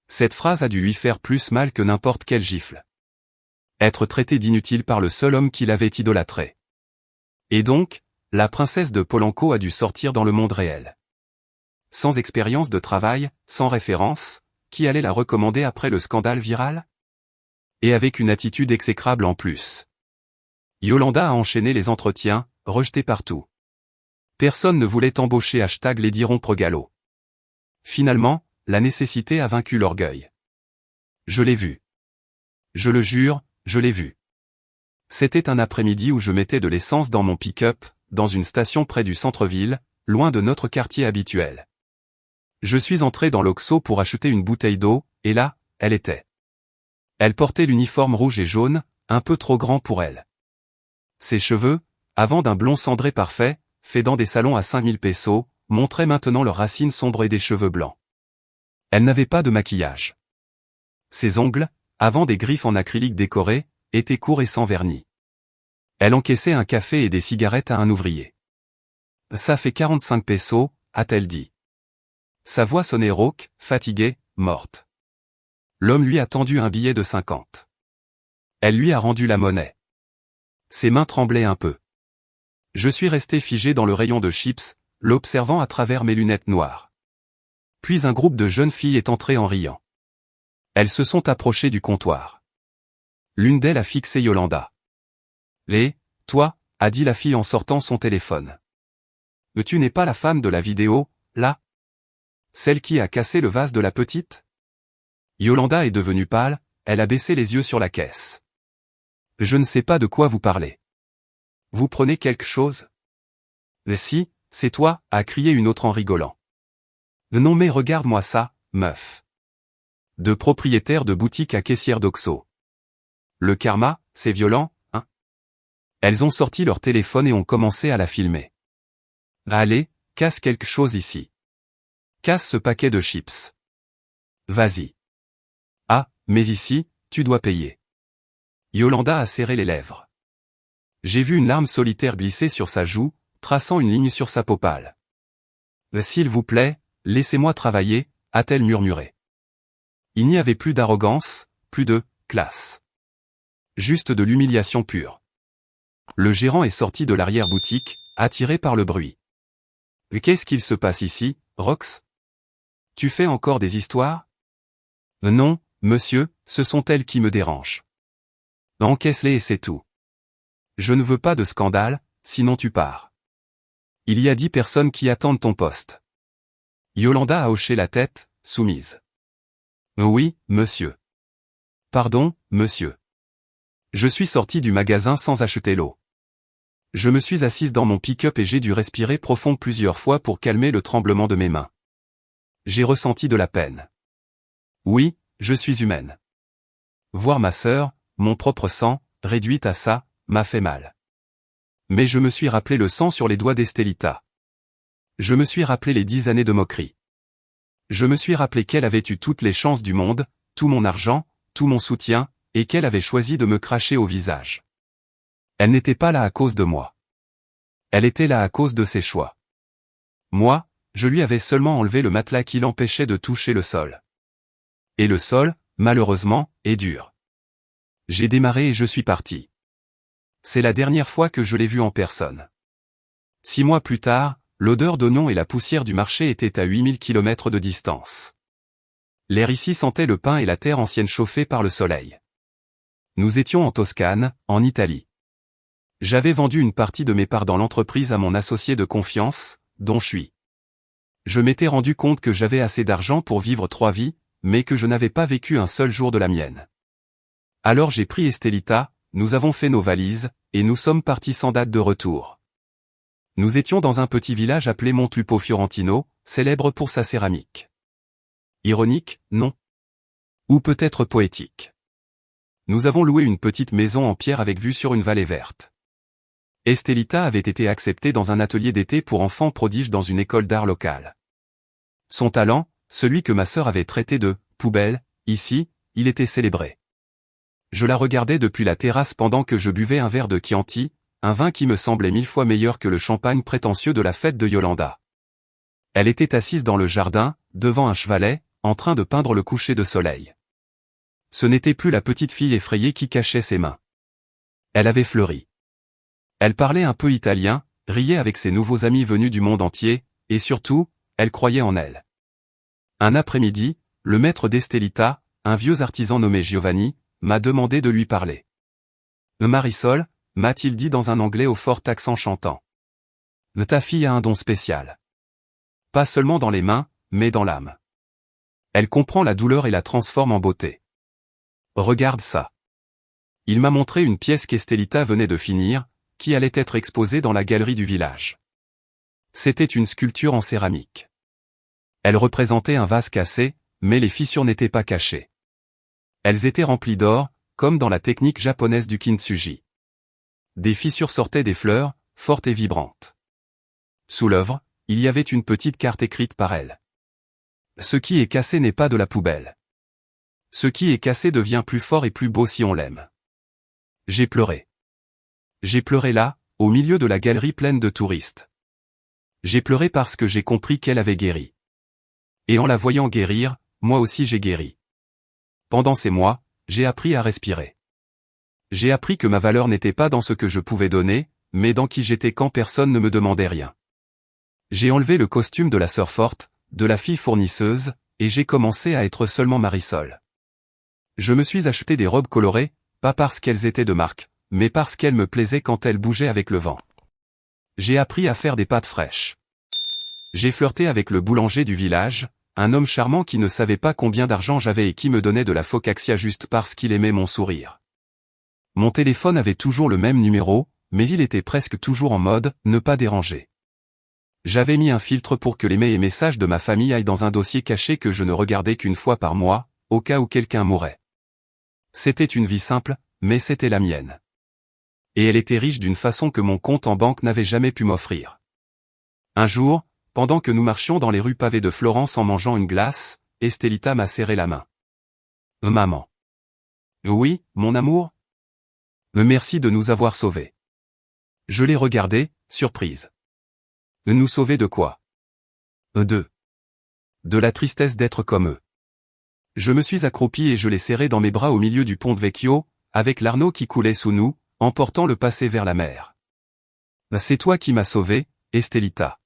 Cette phrase a dû lui faire plus mal que n'importe quelle gifle. Être traité d'inutile par le seul homme qui l'avait idolâtré. Et donc, la princesse de Polanco a dû sortir dans le monde réel. Sans expérience de travail, sans référence, qui allait la recommander après le scandale viral? Et avec une attitude exécrable en plus. Yolanda a enchaîné les entretiens, rejeté partout. Personne ne voulait embaucher #les rompre galop. Finalement, la nécessité a vaincu l'orgueil. Je l'ai vu. Je le jure, je l'ai vu. C'était un après-midi où je mettais de l'essence dans mon pick-up, dans une station près du centre-ville, loin de notre quartier habituel. Je suis entré dans l'Oxxo pour acheter une bouteille d'eau, et là, elle était. Elle portait l'uniforme rouge et jaune, un peu trop grand pour elle. Ses cheveux, avant d'un blond cendré parfait, fait dans des salons à 5000 pesos, montraient maintenant leurs racines sombres et des cheveux blancs. Elle n'avait pas de maquillage. Ses ongles, avant des griffes en acrylique décorées, étaient courts et sans vernis. Elle encaissait un café et des cigarettes à un ouvrier. « Ça fait 45 pesos, a-t-elle dit. Sa voix sonnait rauque, fatiguée, morte. L'homme lui a tendu un billet de 50. Elle lui a rendu la monnaie. Ses mains tremblaient un peu. Je suis resté figé dans le rayon de chips, l'observant à travers mes lunettes noires. Puis un groupe de jeunes filles est entré en riant. Elles se sont approchées du comptoir. L'une d'elles a fixé Yolanda. « Toi » a dit la fille en sortant son téléphone. « Tu n'es pas la femme de la vidéo, là ? Celle qui a cassé le vase de la petite ?» Yolanda est devenue pâle, elle a baissé les yeux sur la caisse. « Je ne sais pas de quoi vous parlez. Vous prenez quelque chose ? » « Si, c'est toi » a crié une autre en rigolant. « Non mais regarde-moi ça, meuf. » De propriétaire de boutique à caissière d'Oxxo. Le karma, c'est violent, hein ? Elles ont sorti leur téléphone et ont commencé à la filmer. « Allez, casse quelque chose ici. Casse ce paquet de chips. Vas-y. Ah, mais ici, tu dois payer. Yolanda a serré les lèvres. J'ai vu une larme solitaire glisser sur sa joue, traçant une ligne sur sa peau pâle. « S'il vous plaît, laissez-moi travailler », a-t-elle murmuré. Il n'y avait plus d'arrogance, plus de « classe ». Juste de l'humiliation pure. Le gérant est sorti de l'arrière-boutique, attiré par le bruit. « Qu'est-ce qu'il se passe ici, Rox? Tu fais encore des histoires? » Non, monsieur, ce sont elles qui me dérangent. Encaisse-les et c'est tout. Je ne veux pas de scandale, sinon tu pars. Il y a 10 personnes qui attendent ton poste. Yolanda a hoché la tête, soumise. Oui, monsieur. Pardon, monsieur. Je suis sorti du magasin sans acheter l'eau. Je me suis assise dans mon pick-up et j'ai dû respirer profond plusieurs fois pour calmer le tremblement de mes mains. J'ai ressenti de la peine. Oui, je suis humaine. Voir ma sœur, mon propre sang, réduite à ça, m'a fait mal. Mais je me suis rappelé le sang sur les doigts d'Estelita. Je me suis rappelé les 10 années de moquerie. Je me suis rappelé qu'elle avait eu toutes les chances du monde, tout mon argent, tout mon soutien, et qu'elle avait choisi de me cracher au visage. Elle n'était pas là à cause de moi. Elle était là à cause de ses choix. Moi, je lui avais seulement enlevé le matelas qui l'empêchait de toucher le sol. Et le sol, malheureusement, est dur. J'ai démarré et je suis parti. C'est la dernière fois que je l'ai vue en personne. 6 mois plus tard, l'odeur d'oignon et la poussière du marché étaient à 8000 km de distance. L'air ici sentait le pain et la terre ancienne chauffée par le soleil. Nous étions en Toscane, en Italie. J'avais vendu une partie de mes parts dans l'entreprise à mon associé de confiance, dont je suis. Je m'étais rendu compte que j'avais assez d'argent pour vivre 3 vies, mais que je n'avais pas vécu un seul jour de la mienne. Alors j'ai pris Estelita, nous avons fait nos valises, et nous sommes partis sans date de retour. Nous étions dans un petit village appelé Montlupo Fiorentino, célèbre pour sa céramique. Ironique, non? Ou peut-être poétique. Nous avons loué une petite maison en pierre avec vue sur une vallée verte. Estelita avait été acceptée dans un atelier d'été pour enfants prodiges dans une école d'art locale. Son talent, celui que ma sœur avait traité de « poubelle », ici, il était célébré. Je la regardais depuis la terrasse pendant que je buvais un verre de Chianti, un vin qui me semblait 1000 fois meilleur que le champagne prétentieux de la fête de Yolanda. Elle était assise dans le jardin, devant un chevalet, en train de peindre le coucher de soleil. Ce n'était plus la petite fille effrayée qui cachait ses mains. Elle avait fleuri. Elle parlait un peu italien, riait avec ses nouveaux amis venus du monde entier, et surtout, elle croyait en elle. Un après-midi, le maître d'Estelita, un vieux artisan nommé Giovanni, m'a demandé de lui parler. Marisol, m'a-t-il dit dans un anglais au fort accent chantant. Ta fille a un don spécial. Pas seulement dans les mains, mais dans l'âme. Elle comprend la douleur et la transforme en beauté. Regarde ça. Il m'a montré une pièce qu'Estelita venait de finir, qui allait être exposée dans la galerie du village. C'était une sculpture en céramique. Elle représentait un vase cassé, mais les fissures n'étaient pas cachées. Elles étaient remplies d'or, comme dans la technique japonaise du kintsugi. Des fissures sortaient des fleurs, fortes et vibrantes. Sous l'œuvre, il y avait une petite carte écrite par elle. Ce qui est cassé n'est pas de la poubelle. Ce qui est cassé devient plus fort et plus beau si on l'aime. J'ai pleuré. J'ai pleuré là, au milieu de la galerie pleine de touristes. J'ai pleuré parce que j'ai compris qu'elle avait guéri. Et en la voyant guérir, moi aussi j'ai guéri. Pendant ces mois, j'ai appris à respirer. J'ai appris que ma valeur n'était pas dans ce que je pouvais donner, mais dans qui j'étais quand personne ne me demandait rien. J'ai enlevé le costume de la sœur forte, de la fille fournisseuse, et j'ai commencé à être seulement Marisol. Je me suis acheté des robes colorées, pas parce qu'elles étaient de marque, mais parce qu'elles me plaisaient quand elles bougeaient avec le vent. J'ai appris à faire des pâtes fraîches. J'ai flirté avec le boulanger du village, un homme charmant qui ne savait pas combien d'argent j'avais et qui me donnait de la focaccia juste parce qu'il aimait mon sourire. Mon téléphone avait toujours le même numéro, mais il était presque toujours en mode « ne pas déranger ». J'avais mis un filtre pour que les mails et messages de ma famille aillent dans un dossier caché que je ne regardais qu'une fois par mois, au cas où quelqu'un mourait. C'était une vie simple, mais c'était la mienne. Et elle était riche d'une façon que mon compte en banque n'avait jamais pu m'offrir. Un jour, pendant que nous marchions dans les rues pavées de Florence en mangeant une glace, Estelita m'a serré la main. Maman. Oui, mon amour? Merci de nous avoir sauvés. Je l'ai regardé, surprise. Nous sauver de quoi? De la tristesse d'être comme eux. Je me suis accroupi et je l'ai serré dans mes bras au milieu du pont de Vecchio, avec l'Arno qui coulait sous nous, emportant le passé vers la mer. C'est toi qui m'as sauvé, Estelita.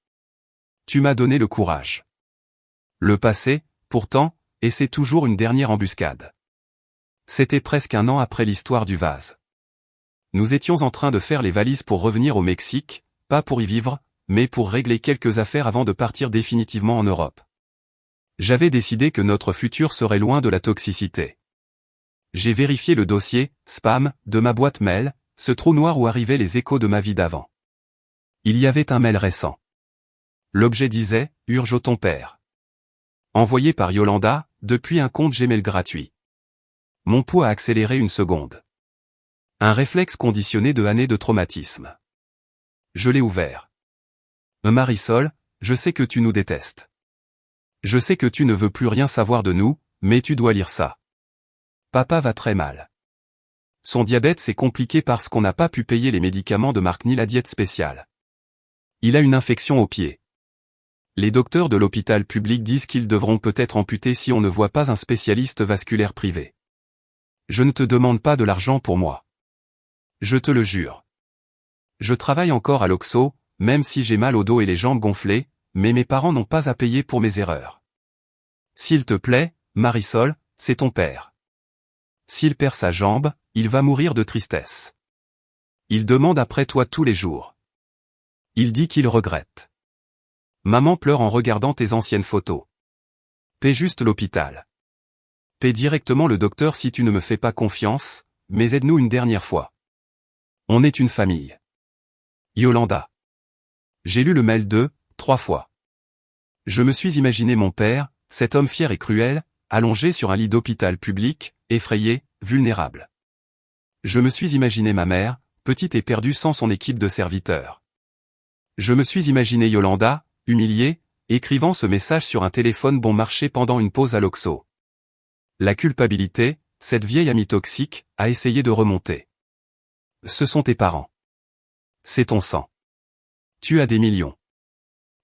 Tu m'as donné le courage. Le passé, pourtant, et c'est toujours une dernière embuscade. C'était presque un an après l'histoire du vase. Nous étions en train de faire les valises pour revenir au Mexique, pas pour y vivre, mais pour régler quelques affaires avant de partir définitivement en Europe. J'avais décidé que notre futur serait loin de la toxicité. J'ai vérifié le dossier, spam, de ma boîte mail, ce trou noir où arrivaient les échos de ma vie d'avant. Il y avait un mail récent. L'objet disait « Urge ton père ». Envoyé par Yolanda, depuis un compte Gmail gratuit. Mon pouls a accéléré une seconde. Un réflexe conditionné de années de traumatisme. Je l'ai ouvert. Marisol, je sais que tu nous détestes. Je sais que tu ne veux plus rien savoir de nous, mais tu dois lire ça. Papa va très mal. Son diabète c'est compliqué parce qu'on n'a pas pu payer les médicaments de marque ni la diète spéciale. Il a une infection au pied. Les docteurs de l'hôpital public disent qu'ils devront peut-être amputer si on ne voit pas un spécialiste vasculaire privé. Je ne te demande pas de l'argent pour moi. Je te le jure. Je travaille encore à l'Oxo, même si j'ai mal au dos et les jambes gonflées, mais mes parents n'ont pas à payer pour mes erreurs. S'il te plaît, Marisol, c'est ton père. S'il perd sa jambe, il va mourir de tristesse. Il demande après toi tous les jours. Il dit qu'il regrette. Maman pleure en regardant tes anciennes photos. Paie juste l'hôpital. Paie directement le docteur si tu ne me fais pas confiance, mais aide-nous une dernière fois. On est une famille. Yolanda. J'ai lu le mail 3 fois. Je me suis imaginé mon père, cet homme fier et cruel, allongé sur un lit d'hôpital public, effrayé, vulnérable. Je me suis imaginé ma mère, petite et perdue sans son équipe de serviteurs. Je me suis imaginé Yolanda, humiliée, écrivant ce message sur un téléphone bon marché pendant une pause à l'Oxo. La culpabilité, cette vieille amie toxique, a essayé de remonter. Ce sont tes parents. C'est ton sang. Tu as des millions.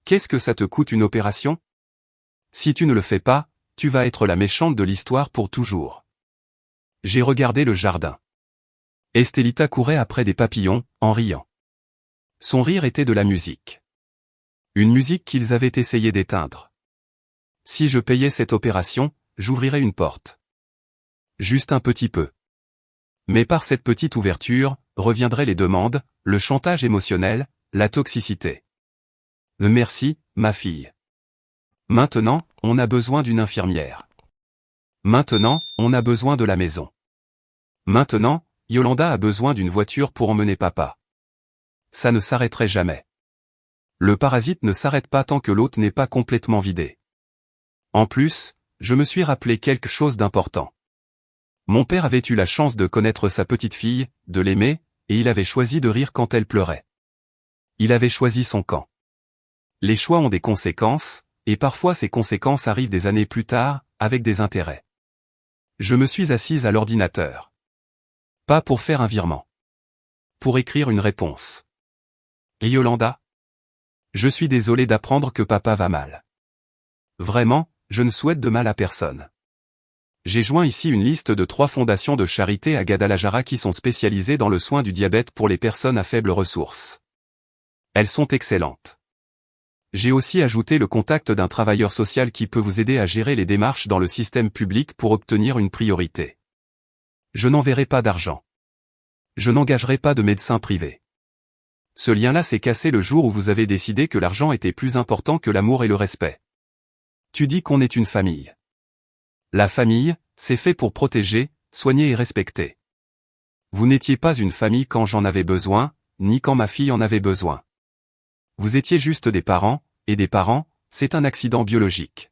Qu'est-ce que ça te coûte une opération? Si tu ne le fais pas, tu vas être la méchante de l'histoire pour toujours. J'ai regardé le jardin. Estelita courait après des papillons, en riant. Son rire était de la musique. Une musique qu'ils avaient essayé d'éteindre. Si je payais cette opération, j'ouvrirais une porte. Juste un petit peu. Mais par cette petite ouverture, reviendraient les demandes, le chantage émotionnel, la toxicité. Merci, ma fille. Maintenant, on a besoin d'une infirmière. Maintenant, on a besoin de la maison. Maintenant, Yolanda a besoin d'une voiture pour emmener papa. Ça ne s'arrêterait jamais. Le parasite ne s'arrête pas tant que l'hôte n'est pas complètement vidé. En plus, je me suis rappelé quelque chose d'important. Mon père avait eu la chance de connaître sa petite fille, de l'aimer, et il avait choisi de rire quand elle pleurait. Il avait choisi son camp. Les choix ont des conséquences, et parfois ces conséquences arrivent des années plus tard, avec des intérêts. Je me suis assise à l'ordinateur. Pas pour faire un virement. Pour écrire une réponse. Et Yolanda? Je suis désolé d'apprendre que papa va mal. Vraiment, je ne souhaite de mal à personne. J'ai joint ici une liste de 3 fondations de charité à Guadalajara qui sont spécialisées dans le soin du diabète pour les personnes à faibles ressources. Elles sont excellentes. J'ai aussi ajouté le contact d'un travailleur social qui peut vous aider à gérer les démarches dans le système public pour obtenir une priorité. Je n'enverrai pas d'argent. Je n'engagerai pas de médecin privé. Ce lien-là s'est cassé le jour où vous avez décidé que l'argent était plus important que l'amour et le respect. Tu dis qu'on est une famille. La famille, c'est fait pour protéger, soigner et respecter. Vous n'étiez pas une famille quand j'en avais besoin, ni quand ma fille en avait besoin. Vous étiez juste des parents, et des parents, c'est un accident biologique.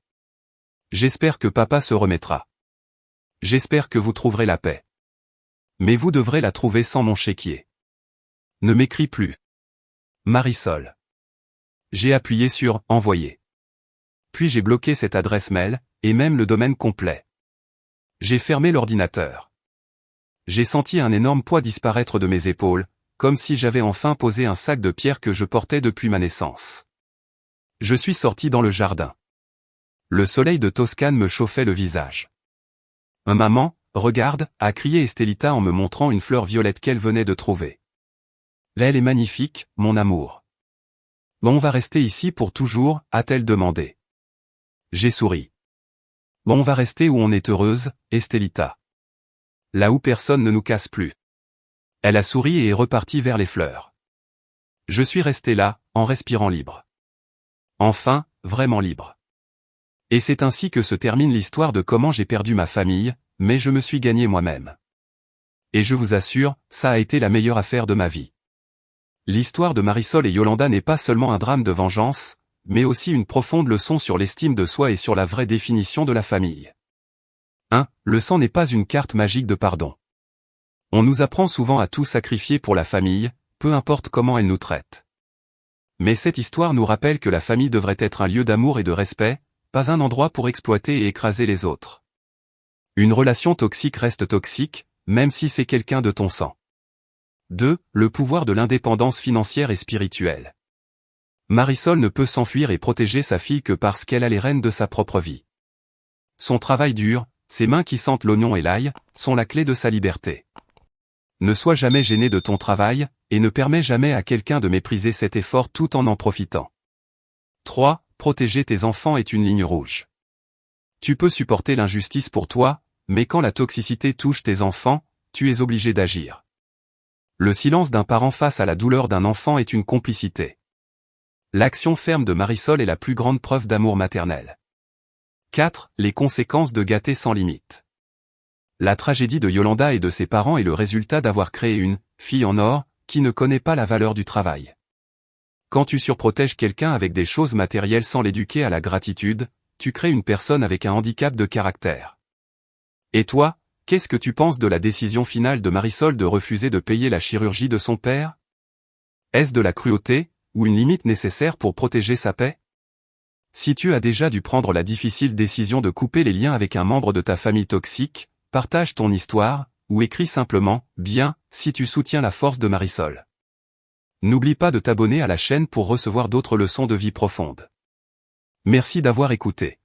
J'espère que papa se remettra. J'espère que vous trouverez la paix. Mais vous devrez la trouver sans mon chéquier. Ne m'écris plus. Marisol. J'ai appuyé sur « Envoyer ». Puis j'ai bloqué cette adresse mail, et même le domaine complet. J'ai fermé l'ordinateur. J'ai senti un énorme poids disparaître de mes épaules, comme si j'avais enfin posé un sac de pierre que je portais depuis ma naissance. Je suis sorti dans le jardin. Le soleil de Toscane me chauffait le visage. « Maman, regarde » a crié Estelita en me montrant une fleur violette qu'elle venait de trouver. « Elle est magnifique, mon amour. »« Bon, on va rester ici pour toujours » a-t-elle demandé. J'ai souri. « Bon, on va rester où on est heureuse, Estelita. Là où personne ne nous casse plus. » Elle a souri et est repartie vers les fleurs. Je suis resté là, en respirant libre. Enfin, vraiment libre. Et c'est ainsi que se termine l'histoire de comment j'ai perdu ma famille, mais je me suis gagné moi-même. Et je vous assure, ça a été la meilleure affaire de ma vie. L'histoire de Marisol et Yolanda n'est pas seulement un drame de vengeance, mais aussi une profonde leçon sur l'estime de soi et sur la vraie définition de la famille. 1. Le sang n'est pas une carte magique de pardon. On nous apprend souvent à tout sacrifier pour la famille, peu importe comment elle nous traite. Mais cette histoire nous rappelle que la famille devrait être un lieu d'amour et de respect, pas un endroit pour exploiter et écraser les autres. Une relation toxique reste toxique, même si c'est quelqu'un de ton sang. 2. Le pouvoir de l'indépendance financière et spirituelle. Marisol ne peut s'enfuir et protéger sa fille que parce qu'elle a les rênes de sa propre vie. Son travail dur, ses mains qui sentent l'oignon et l'ail, sont la clé de sa liberté. Ne sois jamais gêné de ton travail, et ne permets jamais à quelqu'un de mépriser cet effort tout en profitant. 3. Protéger tes enfants est une ligne rouge. Tu peux supporter l'injustice pour toi, mais quand la toxicité touche tes enfants, tu es obligé d'agir. Le silence d'un parent face à la douleur d'un enfant est une complicité. L'action ferme de Marisol est la plus grande preuve d'amour maternel. 4. Les conséquences de gâter sans limite. La tragédie de Yolanda et de ses parents est le résultat d'avoir créé une fille en or qui ne connaît pas la valeur du travail. Quand tu surprotèges quelqu'un avec des choses matérielles sans l'éduquer à la gratitude, tu crées une personne avec un handicap de caractère. Et toi, qu'est-ce que tu penses de la décision finale de Marisol de refuser de payer la chirurgie de son père? Est-ce de la cruauté, ou une limite nécessaire pour protéger sa paix? Si tu as déjà dû prendre la difficile décision de couper les liens avec un membre de ta famille toxique, partage ton histoire, ou écris simplement « Bien » si tu soutiens la force de Marisol. N'oublie pas de t'abonner à la chaîne pour recevoir d'autres leçons de vie profonde. Merci d'avoir écouté.